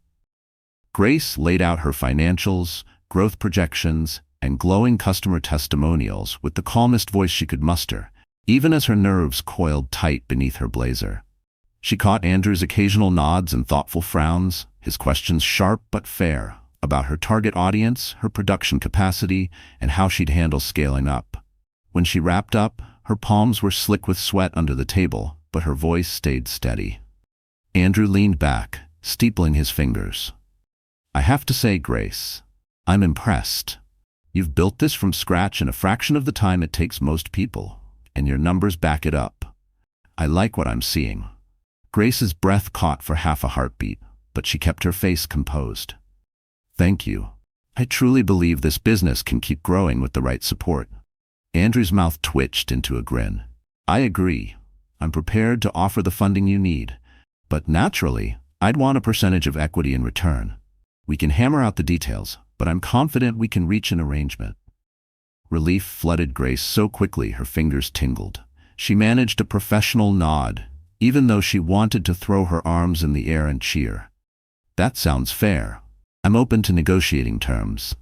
Grace laid out her financials, growth projections, and glowing customer testimonials with the calmest voice she could muster, even as her nerves coiled tight beneath her blazer. She caught Andrew's occasional nods and thoughtful frowns, his questions sharp but fair, about her target audience, her production capacity, and how she'd handle scaling up. When she wrapped up, her palms were slick with sweat under the table, but her voice stayed steady. Andrew leaned back, steepling his fingers. "I have to say, Grace, I'm impressed. You've built this from scratch in a fraction of the time it takes most people, and your numbers back it up. I like what I'm seeing." Grace's breath caught for half a heartbeat, but she kept her face composed. "Thank you. I truly believe this business can keep growing with the right support." Andrew's mouth twitched into a grin. "I agree. I'm prepared to offer the funding you need, but naturally, I'd want a percentage of equity in return. We can hammer out the details, but I'm confident we can reach an arrangement." Relief flooded Grace so quickly her fingers tingled. She managed a professional nod, even though she wanted to throw her arms in the air and cheer. "That sounds fair. I'm open to negotiating terms."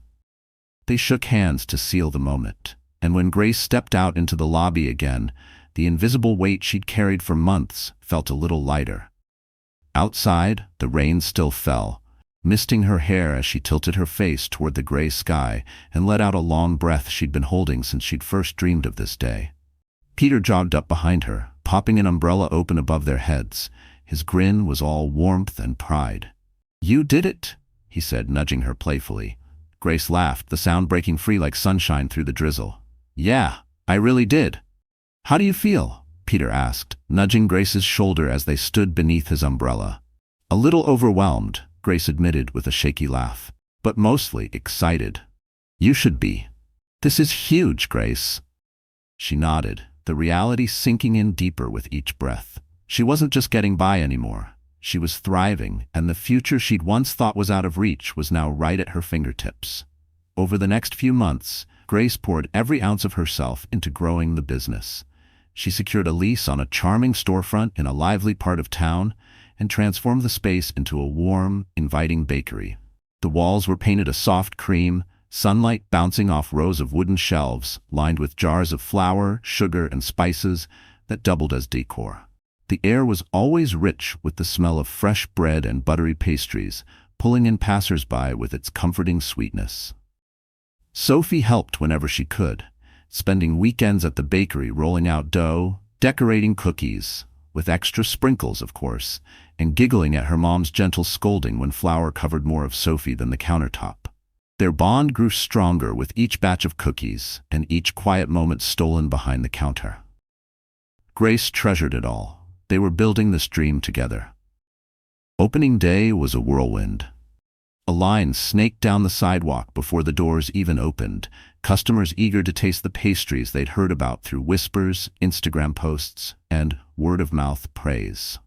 They shook hands to seal the moment, and when Grace stepped out into the lobby again, the invisible weight she'd carried for months felt a little lighter. Outside, the rain still fell, misting her hair as she tilted her face toward the gray sky and let out a long breath she'd been holding since she'd first dreamed of this day. Peter jogged up behind her, popping an umbrella open above their heads. His grin was all warmth and pride. "You did it," he said, nudging her playfully. Grace laughed, the sound breaking free like sunshine through the drizzle. "Yeah, I really did." "How do you feel?" Peter asked, nudging Grace's shoulder as they stood beneath his umbrella. "A little overwhelmed," Grace admitted with a shaky laugh, "but mostly excited." "You should be. This is huge, Grace." She nodded, the reality sinking in deeper with each breath. She wasn't just getting by anymore. She was thriving, and the future she'd once thought was out of reach was now right at her fingertips. Over the next few months, Grace poured every ounce of herself into growing the business. She secured a lease on a charming storefront in a lively part of town and transformed the space into a warm, inviting bakery. The walls were painted a soft cream, sunlight bouncing off rows of wooden shelves lined with jars of flour, sugar, and spices that doubled as decor. The air was always rich with the smell of fresh bread and buttery pastries, pulling in passers-by with its comforting sweetness. Sophie helped whenever she could, spending weekends at the bakery rolling out dough, decorating cookies, with extra sprinkles, of course, and giggling at her mom's gentle scolding when flour covered more of Sophie than the countertop. Their bond grew stronger with each batch of cookies and each quiet moment stolen behind the counter. Grace treasured it all. They were building this dream together. Opening day was a whirlwind. A line snaked down the sidewalk before the doors even opened, customers eager to taste the pastries they'd heard about through whispers, Instagram posts, and word-of-mouth praise.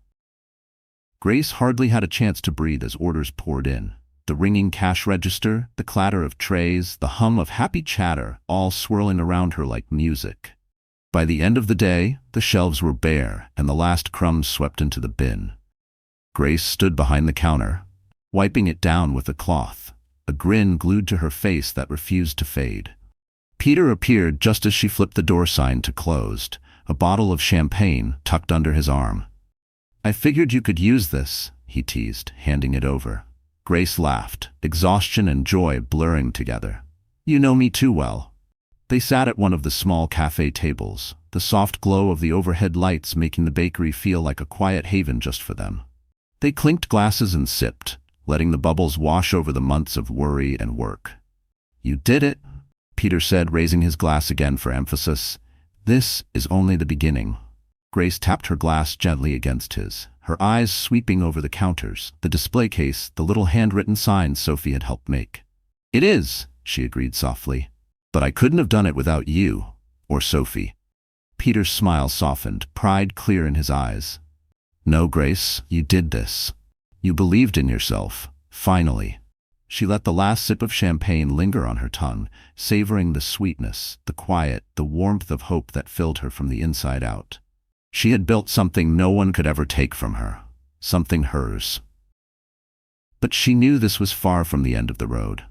Grace hardly had a chance to breathe as orders poured in. The ringing cash register, the clatter of trays, the hum of happy chatter, all swirling around her like music. By the end of the day, the shelves were bare and the last crumbs swept into the bin. Grace stood behind the counter, wiping it down with a cloth, a grin glued to her face that refused to fade. Peter appeared just as she flipped the door sign to closed, a bottle of champagne tucked under his arm. "I figured you could use this," he teased, handing it over. Grace laughed, exhaustion and joy blurring together. "You know me too well." They sat at one of the small cafe tables, the soft glow of the overhead lights making the bakery feel like a quiet haven just for them. They clinked glasses and sipped, letting the bubbles wash over the months of worry and work. "You did it," Peter said, raising his glass again for emphasis. "This is only the beginning." Grace tapped her glass gently against his, her eyes sweeping over the counters, the display case, the little handwritten signs Sophie had helped make. "It is," she agreed softly. "But I couldn't have done it without you, or Sophie." Peter's smile softened, pride clear in his eyes. "No, Grace, you did this. You believed in yourself, finally." She let the last sip of champagne linger on her tongue, savoring the sweetness, the quiet, the warmth of hope that filled her from the inside out. She had built something no one could ever take from her, something hers. But she knew this was far from the end of the road.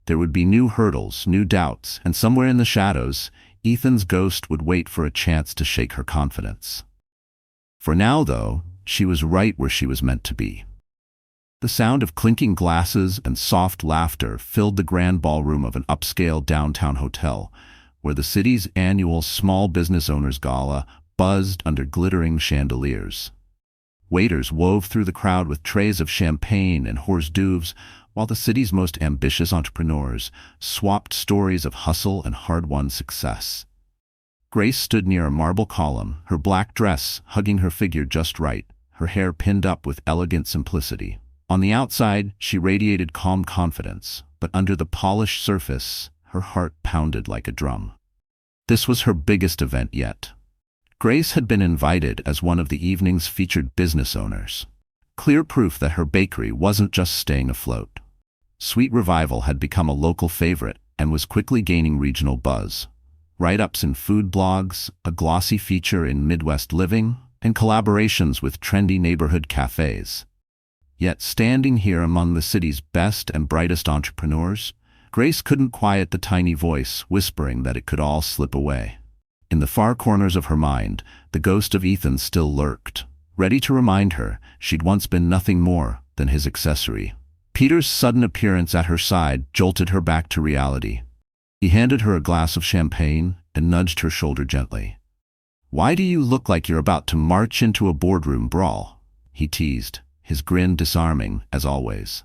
There would be new hurdles, new doubts, and somewhere in the shadows, Ethan's ghost would wait for a chance to shake her confidence. For now, though, she was right where she was meant to be. The sound of clinking glasses and soft laughter filled the grand ballroom of an upscale downtown hotel, where the city's annual Small Business Owners Gala buzzed under glittering chandeliers. Waiters wove through the crowd with trays of champagne and hors d'oeuvres, while the city's most ambitious entrepreneurs swapped stories of hustle and hard-won success. Grace stood near a marble column, her black dress hugging her figure just right, her hair pinned up with elegant simplicity. On the outside, she radiated calm confidence, but under the polished surface, her heart pounded like a drum. This was her biggest event yet. Grace had been invited as one of the evening's featured business owners. Clear proof that her bakery wasn't just staying afloat. Sweet Revival had become a local favorite and was quickly gaining regional buzz. Write-ups in food blogs, a glossy feature in Midwest Living, and collaborations with trendy neighborhood cafés. Yet standing here among the city's best and brightest entrepreneurs, Grace couldn't quiet the tiny voice whispering that it could all slip away. In the far corners of her mind, the ghost of Ethan still lurked, ready to remind her she'd once been nothing more than his accessory. Peter's sudden appearance at her side jolted her back to reality. He handed her a glass of champagne and nudged her shoulder gently. "Why do you look like you're about to march into a boardroom brawl?" he teased, his grin disarming, as always.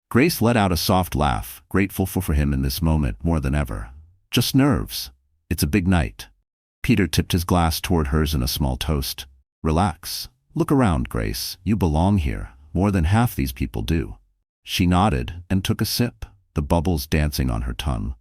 Grace let out a soft laugh, grateful for him in this moment more than ever. "Just nerves. It's a big night." Peter tipped his glass toward hers in a small toast. "Relax. Look around, Grace. You belong here. More than half these people do." She nodded and took a sip, the bubbles dancing on her tongue.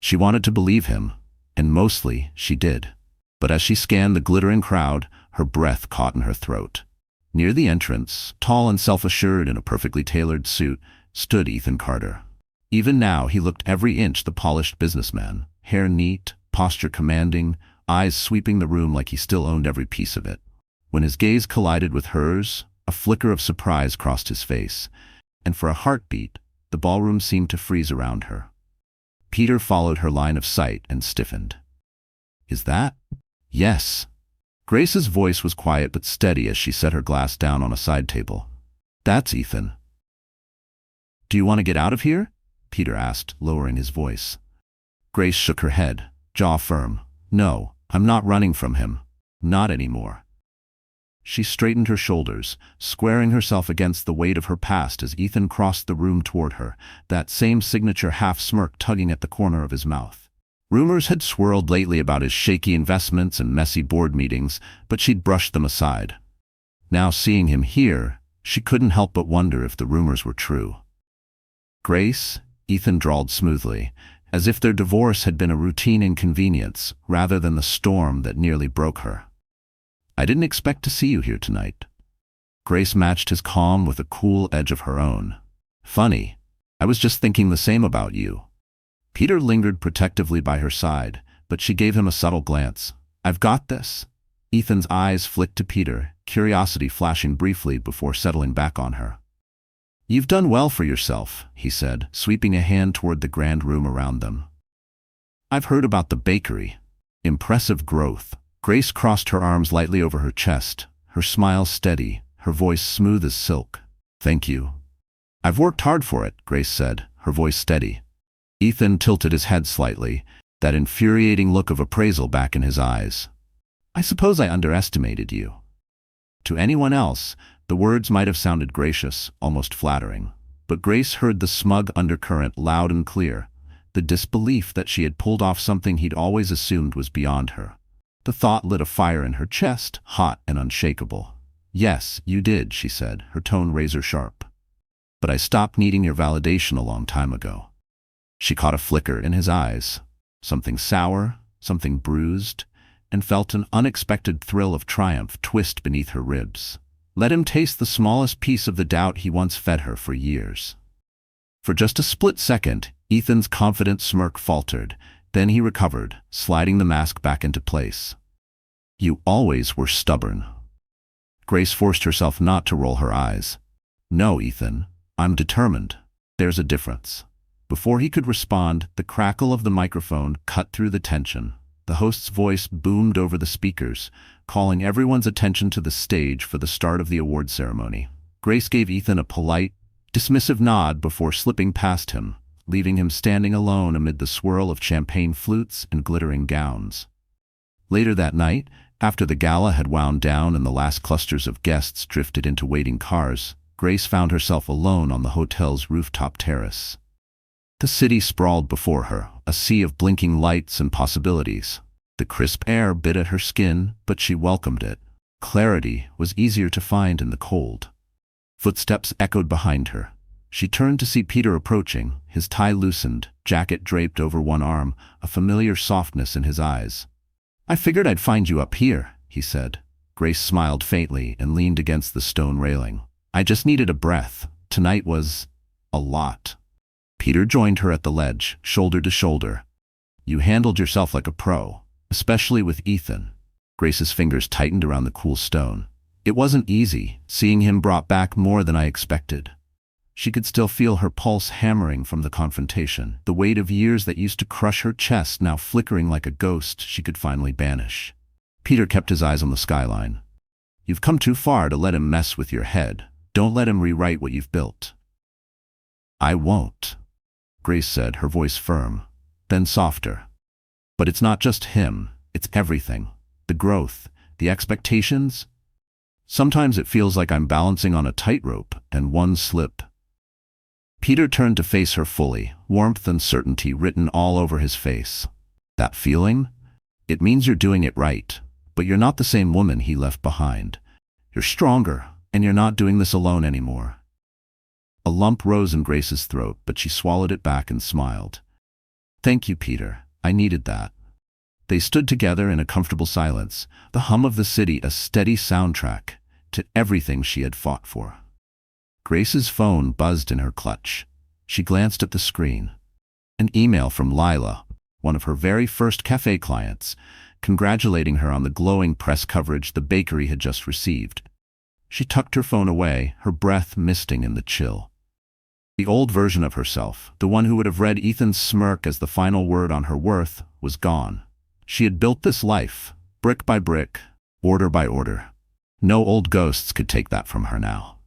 She wanted to believe him, and mostly she did. But as she scanned the glittering crowd, her breath caught in her throat. Near the entrance, tall and self-assured in a perfectly tailored suit, stood Ethan Carter. Even now he looked every inch the polished businessman, hair neat, posture commanding, eyes sweeping the room like he still owned every piece of it. When his gaze collided with hers, a flicker of surprise crossed his face, and for a heartbeat, the ballroom seemed to freeze around her. Peter followed her line of sight and stiffened. "Is that?" "Yes." Grace's voice was quiet but steady as she set her glass down on a side table. "That's Ethan." "Do you want to get out of here?" Peter asked, lowering his voice. Grace shook her head, jaw firm. "No, I'm not running from him. Not anymore." She straightened her shoulders, squaring herself against the weight of her past as Ethan crossed the room toward her, that same signature half-smirk tugging at the corner of his mouth. Rumors had swirled lately about his shaky investments and messy board meetings, but she'd brushed them aside. Now seeing him here, she couldn't help but wonder if the rumors were true. "Grace," Ethan drawled smoothly, as if their divorce had been a routine inconvenience rather than the storm that nearly broke her. "I didn't expect to see you here tonight." Grace matched his calm with a cool edge of her own. "Funny, I was just thinking the same about you." Peter lingered protectively by her side, but she gave him a subtle glance. "I've got this." Ethan's eyes flicked to Peter, curiosity flashing briefly before settling back on her. "You've done well for yourself," he said, sweeping a hand toward the grand room around them. "I've heard about the bakery. Impressive growth." Grace crossed her arms lightly over her chest, her smile steady, her voice smooth as silk. "Thank you." "I've worked hard for it," Grace said, her voice steady. Ethan tilted his head slightly, that infuriating look of appraisal back in his eyes. "I suppose I underestimated you." To anyone else, the words might have sounded gracious, almost flattering. But Grace heard the smug undercurrent loud and clear, the disbelief that she had pulled off something he'd always assumed was beyond her. The thought lit a fire in her chest, hot and unshakable. "Yes, you did," she said, her tone razor-sharp. "But I stopped needing your validation a long time ago." She caught a flicker in his eyes, something sour, something bruised, and felt an unexpected thrill of triumph twist beneath her ribs. Let him taste the smallest piece of the doubt he once fed her for years. For just a split second, Ethan's confident smirk faltered, then he recovered, sliding the mask back into place. "You always were stubborn." Grace forced herself not to roll her eyes. "No, Ethan, I'm determined. There's a difference." Before he could respond, the crackle of the microphone cut through the tension. The host's voice boomed over the speakers, calling everyone's attention to the stage for the start of the award ceremony. Grace gave Ethan a polite, dismissive nod before slipping past him, leaving him standing alone amid the swirl of champagne flutes and glittering gowns. Later that night, after the gala had wound down and the last clusters of guests drifted into waiting cars, Grace found herself alone on the hotel's rooftop terrace. The city sprawled before her, a sea of blinking lights and possibilities. The crisp air bit at her skin, but she welcomed it. Clarity was easier to find in the cold. Footsteps echoed behind her. She turned to see Peter approaching, his tie loosened, jacket draped over one arm, a familiar softness in his eyes. "I figured I'd find you up here," he said. Grace smiled faintly and leaned against the stone railing. "I just needed a breath. Tonight was a lot." Peter joined her at the ledge, shoulder to shoulder. "You handled yourself like a pro, especially with Ethan." Grace's fingers tightened around the cool stone. "It wasn't easy, seeing him brought back more than I expected." She could still feel her pulse hammering from the confrontation, the weight of years that used to crush her chest now flickering like a ghost she could finally banish. Peter kept his eyes on the skyline. "You've come too far to let him mess with your head. Don't let him rewrite what you've built." "I won't," Grace said, her voice firm, then softer. "But it's not just him, it's everything. The growth, the expectations. Sometimes it feels like I'm balancing on a tightrope, and one slip." Peter turned to face her fully, warmth and certainty written all over his face. "That feeling? It means you're doing it right, but you're not the same woman he left behind. You're stronger, and you're not doing this alone anymore." A lump rose in Grace's throat, but she swallowed it back and smiled. "Thank you, Peter. I needed that." They stood together in a comfortable silence, the hum of the city a steady soundtrack to everything she had fought for. Grace's phone buzzed in her clutch. She glanced at the screen. An email from Lila, one of her very first cafe clients, congratulating her on the glowing press coverage the bakery had just received. She tucked her phone away, her breath misting in the chill. The old version of herself, the one who would have read Ethan's smirk as the final word on her worth, was gone. She had built this life, brick by brick, order by order. No old ghosts could take that from her now.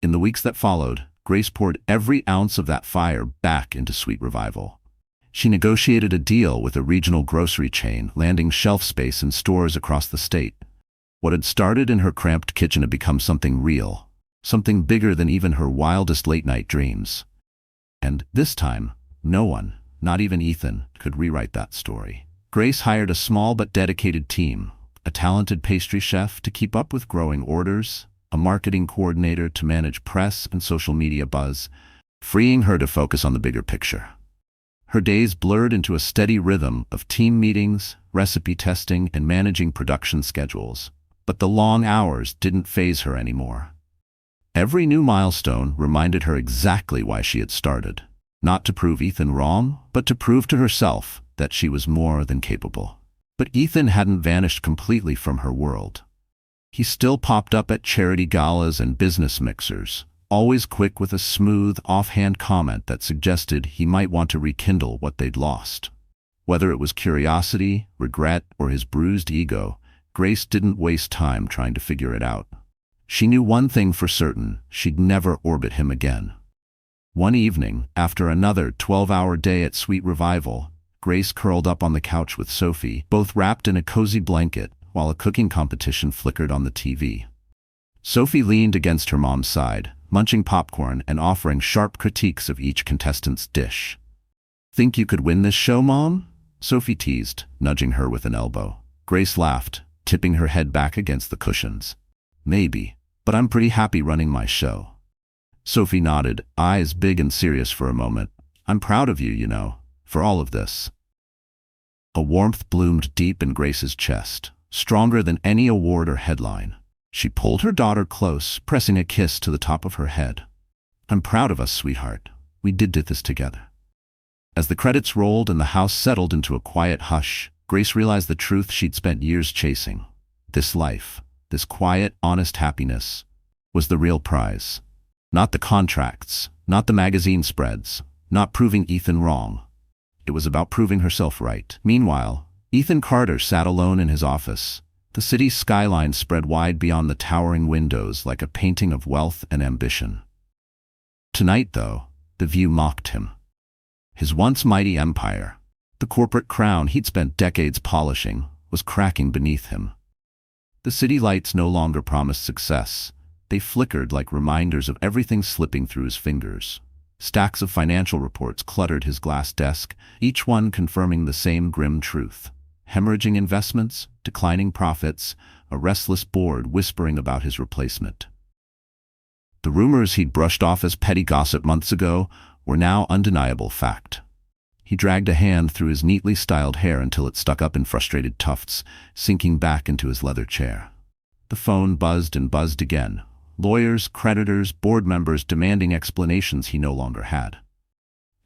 In the weeks that followed, Grace poured every ounce of that fire back into Sweet Revival. She negotiated a deal with a regional grocery chain, landing shelf space in stores across the state. What had started in her cramped kitchen had become something real, something bigger than even her wildest late-night dreams. And this time, no one, not even Ethan, could rewrite that story. Grace hired a small but dedicated team, a talented pastry chef to keep up with growing orders, a marketing coordinator to manage press and social media buzz, freeing her to focus on the bigger picture. Her days blurred into a steady rhythm of team meetings, recipe testing, and managing production schedules. But the long hours didn't faze her anymore. Every new milestone reminded her exactly why she had started. Not to prove Ethan wrong, but to prove to herself that she was more than capable. But Ethan hadn't vanished completely from her world. He still popped up at charity galas and business mixers, always quick with a smooth, offhand comment that suggested he might want to rekindle what they'd lost. Whether it was curiosity, regret, or his bruised ego, Grace didn't waste time trying to figure it out. She knew one thing for certain: she'd never orbit him again. One evening, after another 12-hour day at Sweet Revival, Grace curled up on the couch with Sophie, both wrapped in a cozy blanket, while a cooking competition flickered on the TV. Sophie leaned against her mom's side, munching popcorn and offering sharp critiques of each contestant's dish. "Think you could win this show, Mom?" Sophie teased, nudging her with an elbow. Grace laughed, tipping her head back against the cushions. "Maybe, but I'm pretty happy running my show." Sophie nodded, eyes big and serious for a moment. "I'm proud of you, you know, for all of this." A warmth bloomed deep in Grace's chest, stronger than any award or headline. She pulled her daughter close, pressing a kiss to the top of her head. "I'm proud of us, sweetheart. We did this together." As the credits rolled and the house settled into a quiet hush, Grace realized the truth she'd spent years chasing. This life, this quiet, honest happiness, was the real prize. Not the contracts, not the magazine spreads, not proving Ethan wrong. It was about proving herself right. Meanwhile, Ethan Carter sat alone in his office. The city's skyline spread wide beyond the towering windows like a painting of wealth and ambition. Tonight, though, the view mocked him. His once mighty empire, the corporate crown he'd spent decades polishing, was cracking beneath him. The city lights no longer promised success. They flickered like reminders of everything slipping through his fingers. Stacks of financial reports cluttered his glass desk, each one confirming the same grim truth. Hemorrhaging investments, declining profits, a restless board whispering about his replacement. The rumors he'd brushed off as petty gossip months ago were now undeniable fact. He dragged a hand through his neatly styled hair until it stuck up in frustrated tufts, sinking back into his leather chair. The phone buzzed and buzzed again. Lawyers, creditors, board members demanding explanations he no longer had.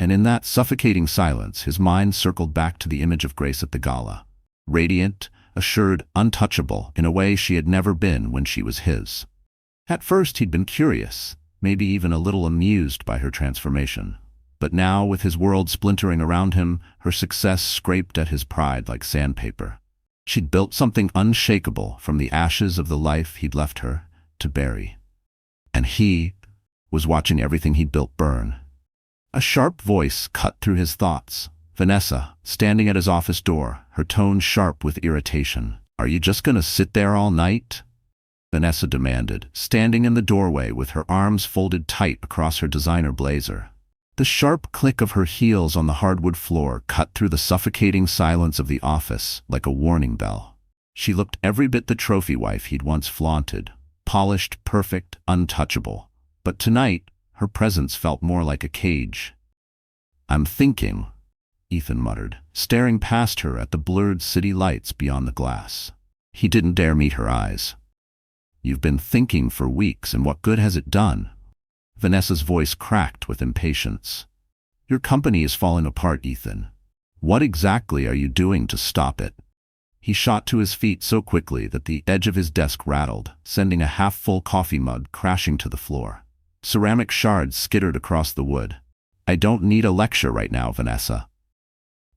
And in that suffocating silence, his mind circled back to the image of Grace at the gala. Radiant, assured, untouchable, in a way she had never been when she was his. At first he'd been curious, maybe even a little amused by her transformation. But now, with his world splintering around him, her success scraped at his pride like sandpaper. She'd built something unshakable from the ashes of the life he'd left her to bury. And he was watching everything he'd built burn. A sharp voice cut through his thoughts. Vanessa, standing at his office door, her tone sharp with irritation. "Are you just gonna sit there all night?" Vanessa demanded, standing in the doorway with her arms folded tight across her designer blazer. The sharp click of her heels on the hardwood floor cut through the suffocating silence of the office like a warning bell. She looked every bit the trophy wife he'd once flaunted. Polished, perfect, untouchable. But tonight, her presence felt more like a cage. "I'm thinking," Ethan muttered, staring past her at the blurred city lights beyond the glass. He didn't dare meet her eyes. "You've been thinking for weeks, and what good has it done?" Vanessa's voice cracked with impatience. "Your company is falling apart, Ethan. What exactly are you doing to stop it?" He shot to his feet so quickly that the edge of his desk rattled, sending a half-full coffee mug crashing to the floor. Ceramic shards skittered across the wood. "I don't need a lecture right now, Vanessa."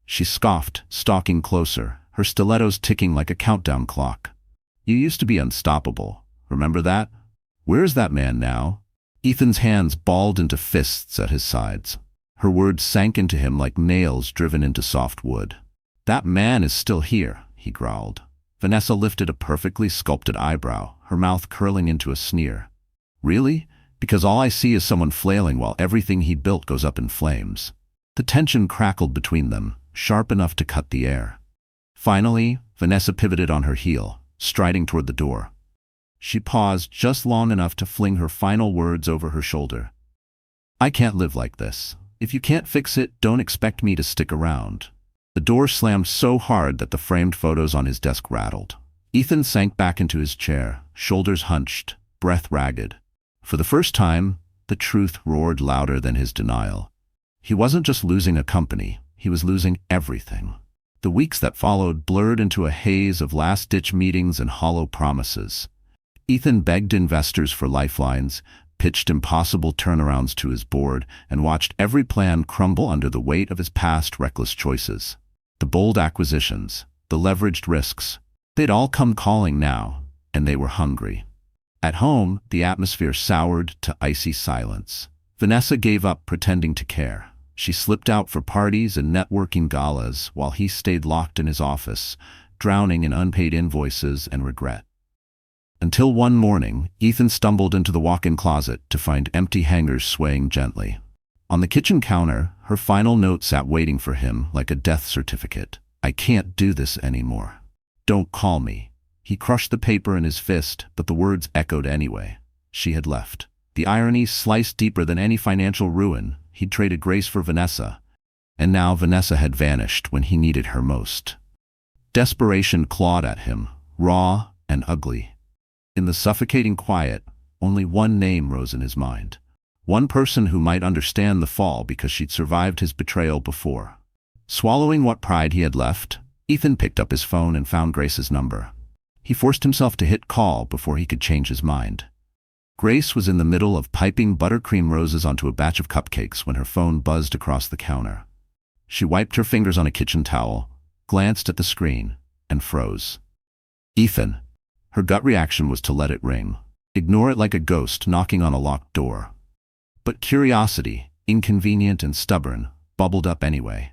She scoffed, stalking closer, her stilettos ticking like a countdown clock. "You used to be unstoppable. Remember that? Where's that man now?" Ethan's hands balled into fists at his sides. Her words sank into him like nails driven into soft wood. "That man is still here," he growled. Vanessa lifted a perfectly sculpted eyebrow, her mouth curling into a sneer. "Really? Because all I see is someone flailing while everything he built goes up in flames." The tension crackled between them, sharp enough to cut the air. Finally, Vanessa pivoted on her heel, striding toward the door. She paused just long enough to fling her final words over her shoulder. "I can't live like this. If you can't fix it, don't expect me to stick around." The door slammed so hard that the framed photos on his desk rattled. Ethan sank back into his chair, shoulders hunched, breath ragged. For the first time, the truth roared louder than his denial. He wasn't just losing a company, he was losing everything. The weeks that followed blurred into a haze of last-ditch meetings and hollow promises. Ethan begged investors for lifelines, pitched impossible turnarounds to his board and watched every plan crumble under the weight of his past reckless choices. The bold acquisitions, the leveraged risks, they'd all come calling now, and they were hungry. At home, the atmosphere soured to icy silence. Vanessa gave up pretending to care. She slipped out for parties and networking galas while he stayed locked in his office, drowning in unpaid invoices and regret. Until one morning, Ethan stumbled into the walk-in closet to find empty hangers swaying gently. On the kitchen counter, her final note sat waiting for him like a death certificate. "I can't do this anymore. Don't call me." He crushed the paper in his fist, but the words echoed anyway. She had left. The irony sliced deeper than any financial ruin. He'd traded Grace for Vanessa, and now Vanessa had vanished when he needed her most. Desperation clawed at him, raw and ugly. In the suffocating quiet, only one name rose in his mind. One person who might understand the fall because she'd survived his betrayal before. Swallowing what pride he had left, Ethan picked up his phone and found Grace's number. He forced himself to hit call before he could change his mind. Grace was in the middle of piping buttercream roses onto a batch of cupcakes when her phone buzzed across the counter. She wiped her fingers on a kitchen towel, glanced at the screen, and froze. "Ethan." Her gut reaction was to let it ring, ignore it like a ghost knocking on a locked door. But curiosity, inconvenient and stubborn, bubbled up anyway.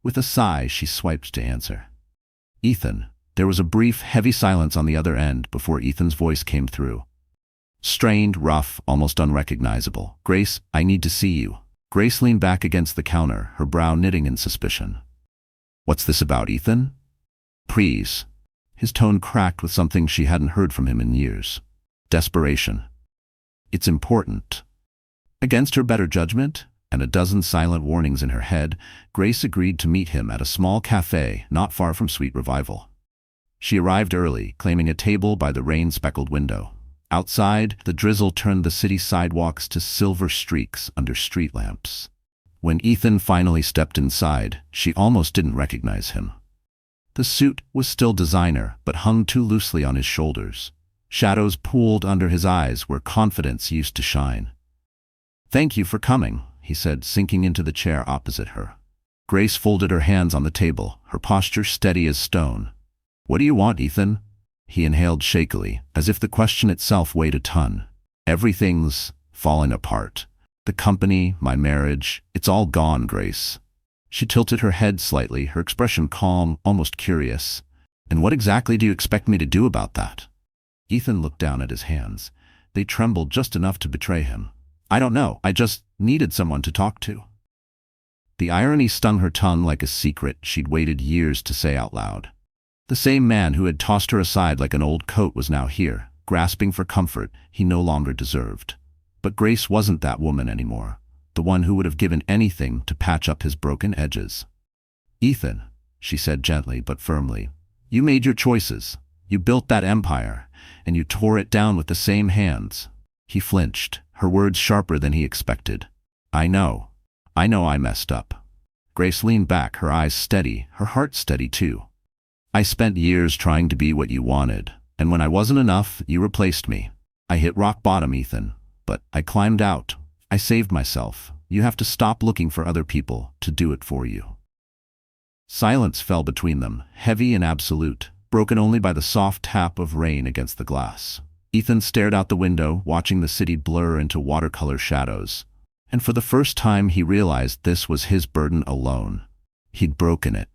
With a sigh, she swiped to answer. "Ethan." There was a brief, heavy silence on the other end before Ethan's voice came through. Strained, rough, almost unrecognizable. "Grace, I need to see you." Grace leaned back against the counter, her brow knitting in suspicion. "What's this about, Ethan?" "Please." His tone cracked with something she hadn't heard from him in years. Desperation. "It's important." Against her better judgment, and a dozen silent warnings in her head, Grace agreed to meet him at a small café not far from Sweet Revival. She arrived early, claiming a table by the rain-speckled window. Outside, the drizzle turned the city sidewalks to silver streaks under street lamps. When Ethan finally stepped inside, she almost didn't recognize him. The suit was still designer, but hung too loosely on his shoulders. Shadows pooled under his eyes where confidence used to shine. "Thank you for coming," he said, sinking into the chair opposite her. Grace folded her hands on the table, her posture steady as stone. "What do you want, Ethan?" He inhaled shakily, as if the question itself weighed a ton. "Everything's falling apart. The company, my marriage, it's all gone, Grace." She tilted her head slightly, her expression calm, almost curious. "And what exactly do you expect me to do about that?" Ethan looked down at his hands. They trembled just enough to betray him. "I don't know. I just needed someone to talk to." The irony stung her tongue like a secret she'd waited years to say out loud. The same man who had tossed her aside like an old coat was now here, grasping for comfort he no longer deserved. But Grace wasn't that woman anymore, the one who would have given anything to patch up his broken edges. "Ethan," she said gently but firmly, "you made your choices. You built that empire, and you tore it down with the same hands." He flinched, her words sharper than he expected. I know I messed up." Grace leaned back, her eyes steady, her heart steady too. "I spent years trying to be what you wanted, and when I wasn't enough, you replaced me. I hit rock bottom, Ethan, but I climbed out. I saved myself. You have to stop looking for other people to do it for you." Silence fell between them, heavy and absolute, broken only by the soft tap of rain against the glass. Ethan stared out the window, watching the city blur into watercolor shadows. And for the first time he realized this was his burden alone. He'd broken it,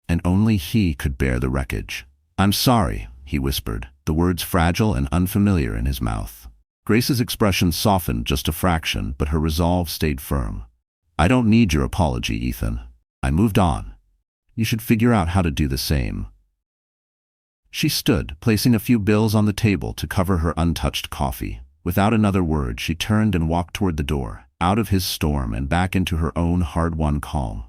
and only he could bear the wreckage. "I'm sorry," he whispered, the words fragile and unfamiliar in his mouth. Grace's expression softened just a fraction, but her resolve stayed firm. "I don't need your apology, Ethan. I moved on. You should figure out how to do the same." She stood, placing a few bills on the table to cover her untouched coffee. Without another word, she turned and walked toward the door, out of his storm and back into her own hard-won calm.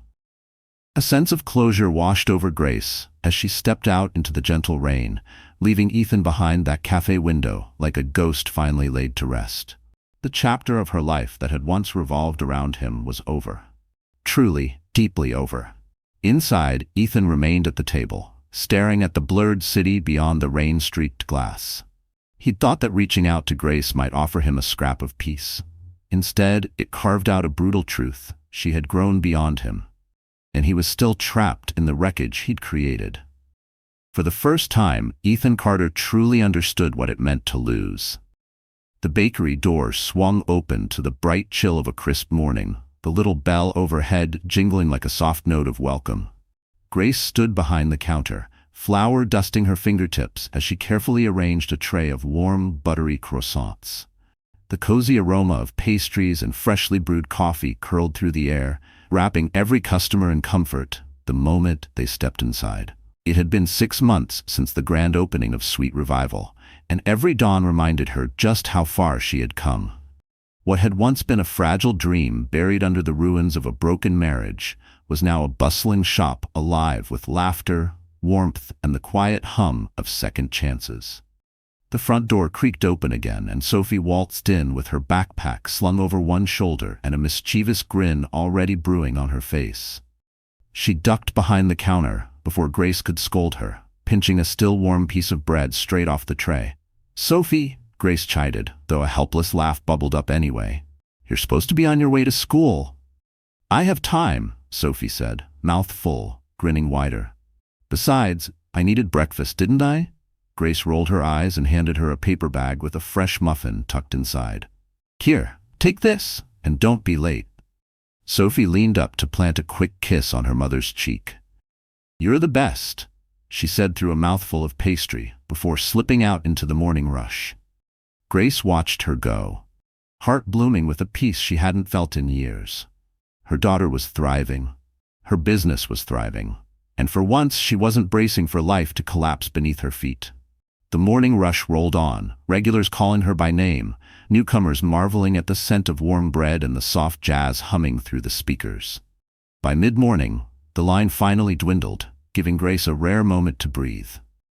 A sense of closure washed over Grace as she stepped out into the gentle rain, leaving Ethan behind that cafe window like a ghost finally laid to rest. The chapter of her life that had once revolved around him was over. Truly, deeply over. Inside, Ethan remained at the table, staring at the blurred city beyond the rain-streaked glass. He'd thought that reaching out to Grace might offer him a scrap of peace. Instead, it carved out a brutal truth: she had grown beyond him, and he was still trapped in the wreckage he'd created. For the first time, Ethan Carter truly understood what it meant to lose. The bakery door swung open to the bright chill of a crisp morning, the little bell overhead jingling like a soft note of welcome. Grace stood behind the counter, flour dusting her fingertips as she carefully arranged a tray of warm, buttery croissants. The cozy aroma of pastries and freshly brewed coffee curled through the air, wrapping every customer in comfort the moment they stepped inside. It had been 6 months since the grand opening of Sweet Revival, and every dawn reminded her just how far she had come. What had once been a fragile dream buried under the ruins of a broken marriage was now a bustling shop alive with laughter, warmth, and the quiet hum of second chances. The front door creaked open again, and Sophie waltzed in with her backpack slung over one shoulder and a mischievous grin already brewing on her face. She ducked behind the counter before Grace could scold her, pinching a still warm piece of bread straight off the tray. "Sophie," Grace chided, though a helpless laugh bubbled up anyway. "You're supposed to be on your way to school." "I have time," Sophie said, mouth full, grinning wider. "Besides, I needed breakfast, didn't I?" Grace rolled her eyes and handed her a paper bag with a fresh muffin tucked inside. "Here, take this, and don't be late." Sophie leaned up to plant a quick kiss on her mother's cheek. "You're the best," she said through a mouthful of pastry before slipping out into the morning rush. Grace watched her go, heart blooming with a peace she hadn't felt in years. Her daughter was thriving. Her business was thriving. And for once, she wasn't bracing for life to collapse beneath her feet. The morning rush rolled on, regulars calling her by name, newcomers marveling at the scent of warm bread and the soft jazz humming through the speakers. By mid-morning, the line finally dwindled, giving Grace a rare moment to breathe.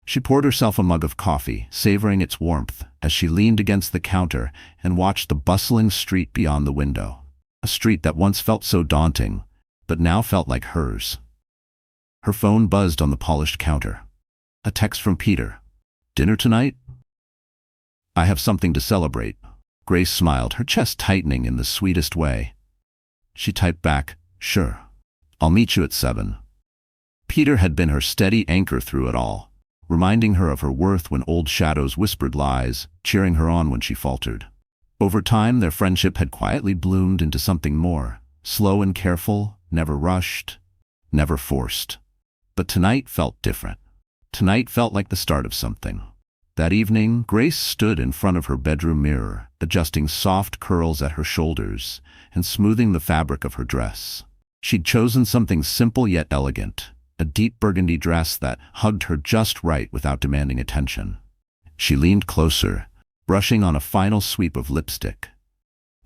She poured herself a mug of coffee, savoring its warmth, as she leaned against the counter and watched the bustling street beyond the window. A street that once felt so daunting, but now felt like hers. Her phone buzzed on the polished counter. A text from Peter. "Dinner tonight?" "I have something to celebrate." Grace smiled, her chest tightening in the sweetest way. She typed back, "Sure. I'll meet you at 7. Peter had been her steady anchor through it all, reminding her of her worth when old shadows whispered lies, cheering her on when she faltered. Over time, their friendship had quietly bloomed into something more, slow and careful, never rushed, never forced. But tonight felt different. Tonight felt like the start of something. That evening, Grace stood in front of her bedroom mirror, adjusting soft curls at her shoulders and smoothing the fabric of her dress. She'd chosen something simple yet elegant, a deep burgundy dress that hugged her just right without demanding attention. She leaned closer, brushing on a final sweep of lipstick.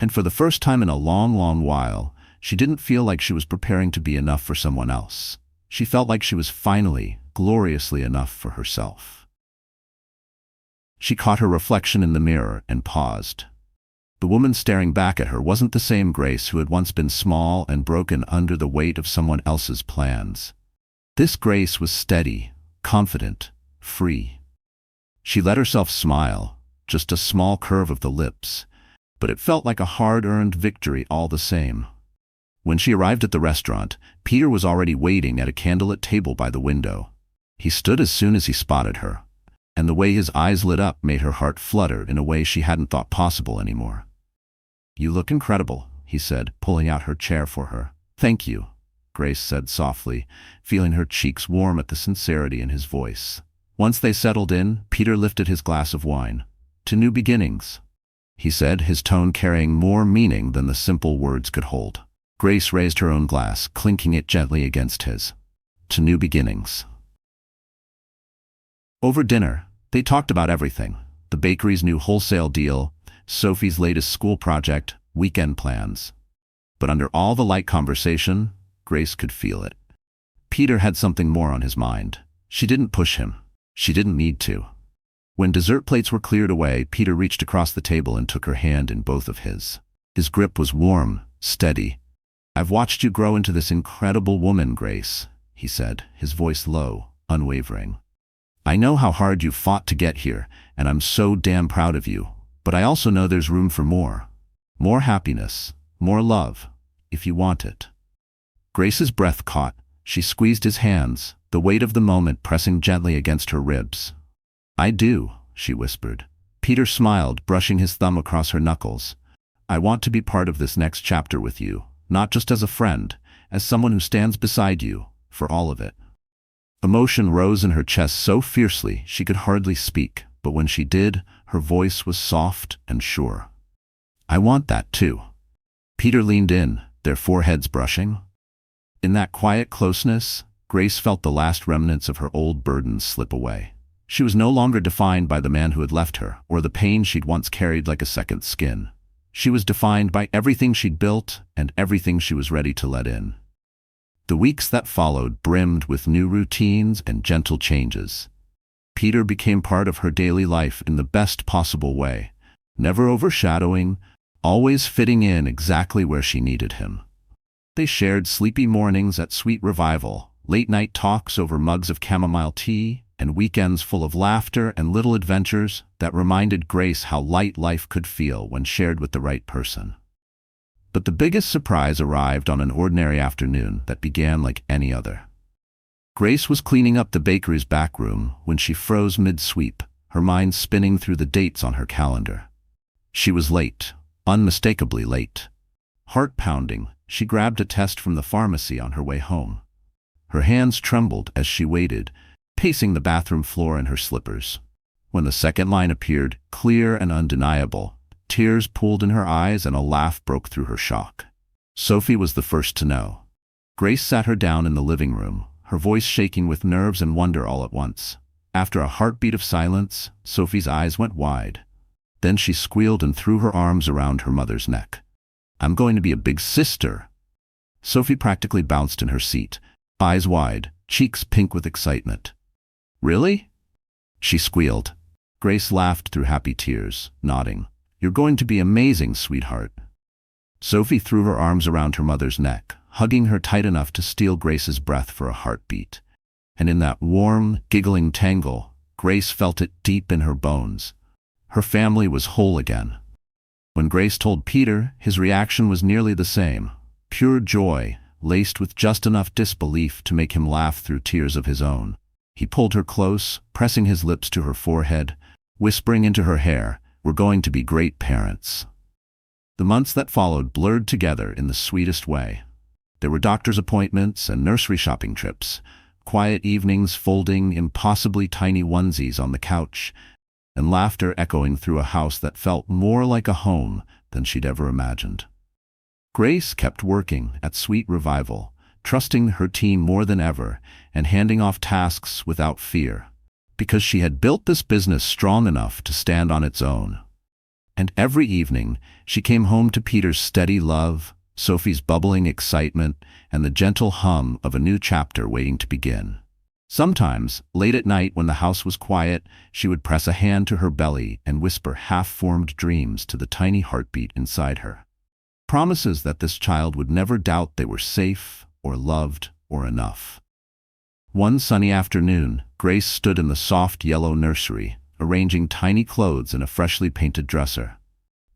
And for the first time in a long, long while, she didn't feel like she was preparing to be enough for someone else. She felt like she was finally, gloriously enough for herself. She caught her reflection in the mirror and paused. The woman staring back at her wasn't the same Grace who had once been small and broken under the weight of someone else's plans. This Grace was steady, confident, free. She let herself smile, just a small curve of the lips, but it felt like a hard-earned victory all the same. When she arrived at the restaurant, Peter was already waiting at a candlelit table by the window. He stood as soon as he spotted her, and the way his eyes lit up made her heart flutter in a way she hadn't thought possible anymore. "You look incredible," he said, pulling out her chair for her. "Thank you," Grace said softly, feeling her cheeks warm at the sincerity in his voice. Once they settled in, Peter lifted his glass of wine. "To new beginnings," he said, his tone carrying more meaning than the simple words could hold. Grace raised her own glass, clinking it gently against his. "To new beginnings." Over dinner, they talked about everything: the bakery's new wholesale deal, Sophie's latest school project, weekend plans. But under all the light conversation, Grace could feel it. Peter had something more on his mind. She didn't push him. She didn't need to. When dessert plates were cleared away, Peter reached across the table and took her hand in both of his. His grip was warm, steady. "I've watched you grow into this incredible woman, Grace," he said, his voice low, unwavering. I know how hard you fought to get here, and I'm so damn proud of you. But I also know there's room for more. More happiness, more love, if you want it." Grace's breath caught. She squeezed his hands, the weight of the moment pressing gently against her ribs. "I do," she whispered. Peter smiled, brushing his thumb across her knuckles. "I want to be part of this next chapter with you, not just as a friend, as someone who stands beside you, for all of it." Emotion rose in her chest so fiercely she could hardly speak, but when she did, her voice was soft and sure. "I want that too." Peter leaned in, their foreheads brushing. In that quiet closeness, Grace felt the last remnants of her old burdens slip away. She was no longer defined by the man who had left her, or the pain she'd once carried like a second skin. She was defined by everything she'd built and everything she was ready to let in. The weeks that followed brimmed with new routines and gentle changes. Peter became part of her daily life in the best possible way, never overshadowing, always fitting in exactly where she needed him. They shared sleepy mornings at Sweet Revival, late-night talks over mugs of chamomile tea, and weekends full of laughter and little adventures that reminded Grace how light life could feel when shared with the right person. But the biggest surprise arrived on an ordinary afternoon that began like any other. Grace was cleaning up the bakery's back room when she froze mid-sweep, her mind spinning through the dates on her calendar. She was late, unmistakably late. Heart pounding, she grabbed a test from the pharmacy on her way home. Her hands trembled as she waited, pacing the bathroom floor in her slippers. When the second line appeared, clear and undeniable, tears pooled in her eyes and a laugh broke through her shock. Sophie was the first to know. Grace sat her down in the living room, her voice shaking with nerves and wonder all at once. After a heartbeat of silence, Sophie's eyes went wide. Then she squealed and threw her arms around her mother's neck. "I'm going to be a big sister." Sophie practically bounced in her seat, eyes wide, cheeks pink with excitement. "Really?" she squealed. Grace laughed through happy tears, nodding. "You're going to be amazing, sweetheart." Sophie threw her arms around her mother's neck, hugging her tight enough to steal Grace's breath for a heartbeat. And in that warm, giggling tangle, Grace felt it deep in her bones. Her family was whole again. When Grace told Peter, his reaction was nearly the same. Pure joy, laced with just enough disbelief to make him laugh through tears of his own. He pulled her close, pressing his lips to her forehead, whispering into her hair, "We're going to be great parents." The months that followed blurred together in the sweetest way. There were doctor's appointments and nursery shopping trips, quiet evenings folding impossibly tiny onesies on the couch, and laughter echoing through a house that felt more like a home than she'd ever imagined. Grace kept working at Sweet Revival, trusting her team more than ever and handing off tasks without fear, because she had built this business strong enough to stand on its own. And every evening, she came home to Peter's steady love, Sophie's bubbling excitement, and the gentle hum of a new chapter waiting to begin. Sometimes, late at night when the house was quiet, she would press a hand to her belly and whisper half-formed dreams to the tiny heartbeat inside her. Promises that this child would never doubt they were safe, or loved, or enough. One sunny afternoon, Grace stood in the soft yellow nursery, arranging tiny clothes in a freshly painted dresser.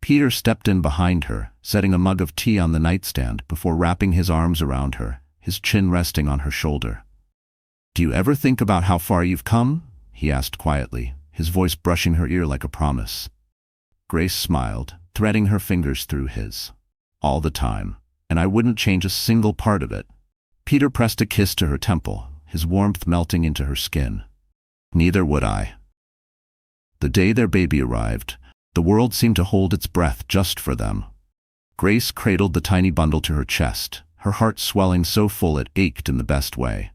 Peter stepped in behind her, setting a mug of tea on the nightstand before wrapping his arms around her, his chin resting on her shoulder. "Do you ever think about how far you've come?" he asked quietly, his voice brushing her ear like a promise. Grace smiled, threading her fingers through his. "All the time, and I wouldn't change a single part of it." Peter pressed a kiss to her temple, his warmth melting into her skin. "Neither would I." The day their baby arrived, the world seemed to hold its breath just for them. Grace cradled the tiny bundle to her chest, her heart swelling so full it ached in the best way.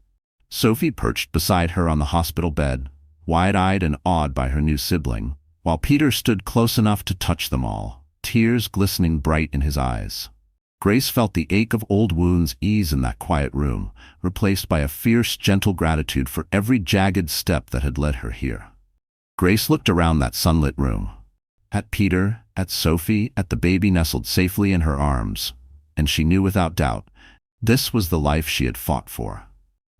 Sophie perched beside her on the hospital bed, wide-eyed and awed by her new sibling, while Peter stood close enough to touch them all, tears glistening bright in his eyes. Grace felt the ache of old wounds ease in that quiet room, replaced by a fierce, gentle gratitude for every jagged step that had led her here. Grace looked around that sunlit room. At Peter, at Sophie, at the baby nestled safely in her arms, and she knew without doubt, this was the life she had fought for.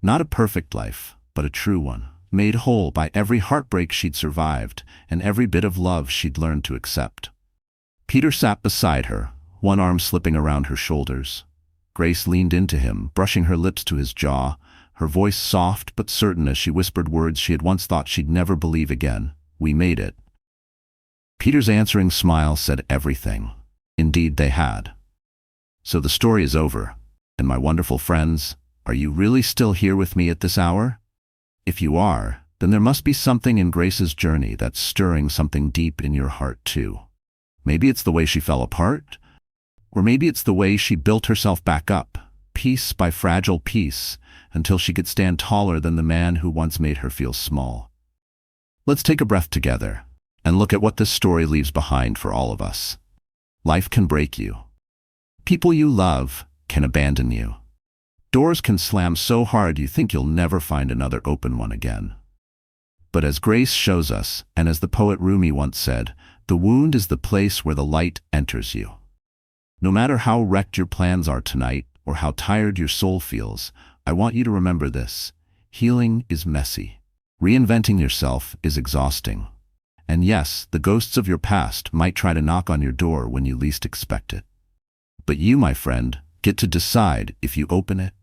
Not a perfect life, but a true one. made whole by every heartbreak she'd survived and every bit of love she'd learned to accept. Peter sat beside her, one arm slipping around her shoulders. Grace leaned into him, brushing her lips to his jaw, her voice soft but certain as she whispered words she had once thought she'd never believe again. "We made it." Peter's answering smile said everything. Indeed, they had. "So the story is over. And my wonderful friends, are you really still here with me at this hour? If you are, then there must be something in Grace's journey that's stirring something deep in your heart too. Maybe it's the way she fell apart, or maybe it's the way she built herself back up, piece by fragile piece, until she could stand taller than the man who once made her feel small. Let's take a breath together and look at what this story leaves behind for all of us. Life can break you. People you love can abandon you. Doors can slam so hard you think you'll never find another open one again. But as Grace shows us, and as the poet Rumi once said, the wound is the place where the light enters you. No matter how wrecked your plans are tonight, or how tired your soul feels, I want you to remember this. Healing is messy. Reinventing yourself is exhausting. And yes, the ghosts of your past might try to knock on your door when you least expect it. But you, my friend, get to decide if you open it.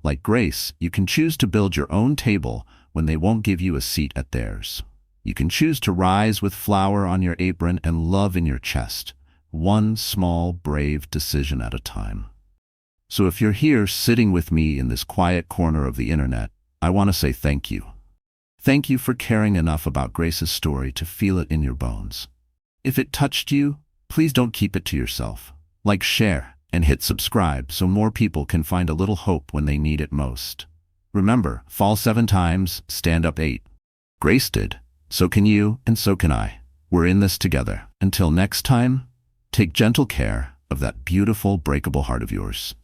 Like Grace, you can choose to build your own table when they won't give you a seat at theirs. You can choose to rise with flour on your apron and love in your chest, one small, brave decision at a time. So if you're here sitting with me in this quiet corner of the internet, I want to say thank you. Thank you for caring enough about Grace's story to feel it in your bones. If it touched you, please don't keep it to yourself. Like, share, and hit subscribe so more people can find a little hope when they need it most. Remember, fall 7 times, stand up 8. Grace did. So can you, and so can I. We're in this together. Until next time, take gentle care of that beautiful, breakable heart of yours.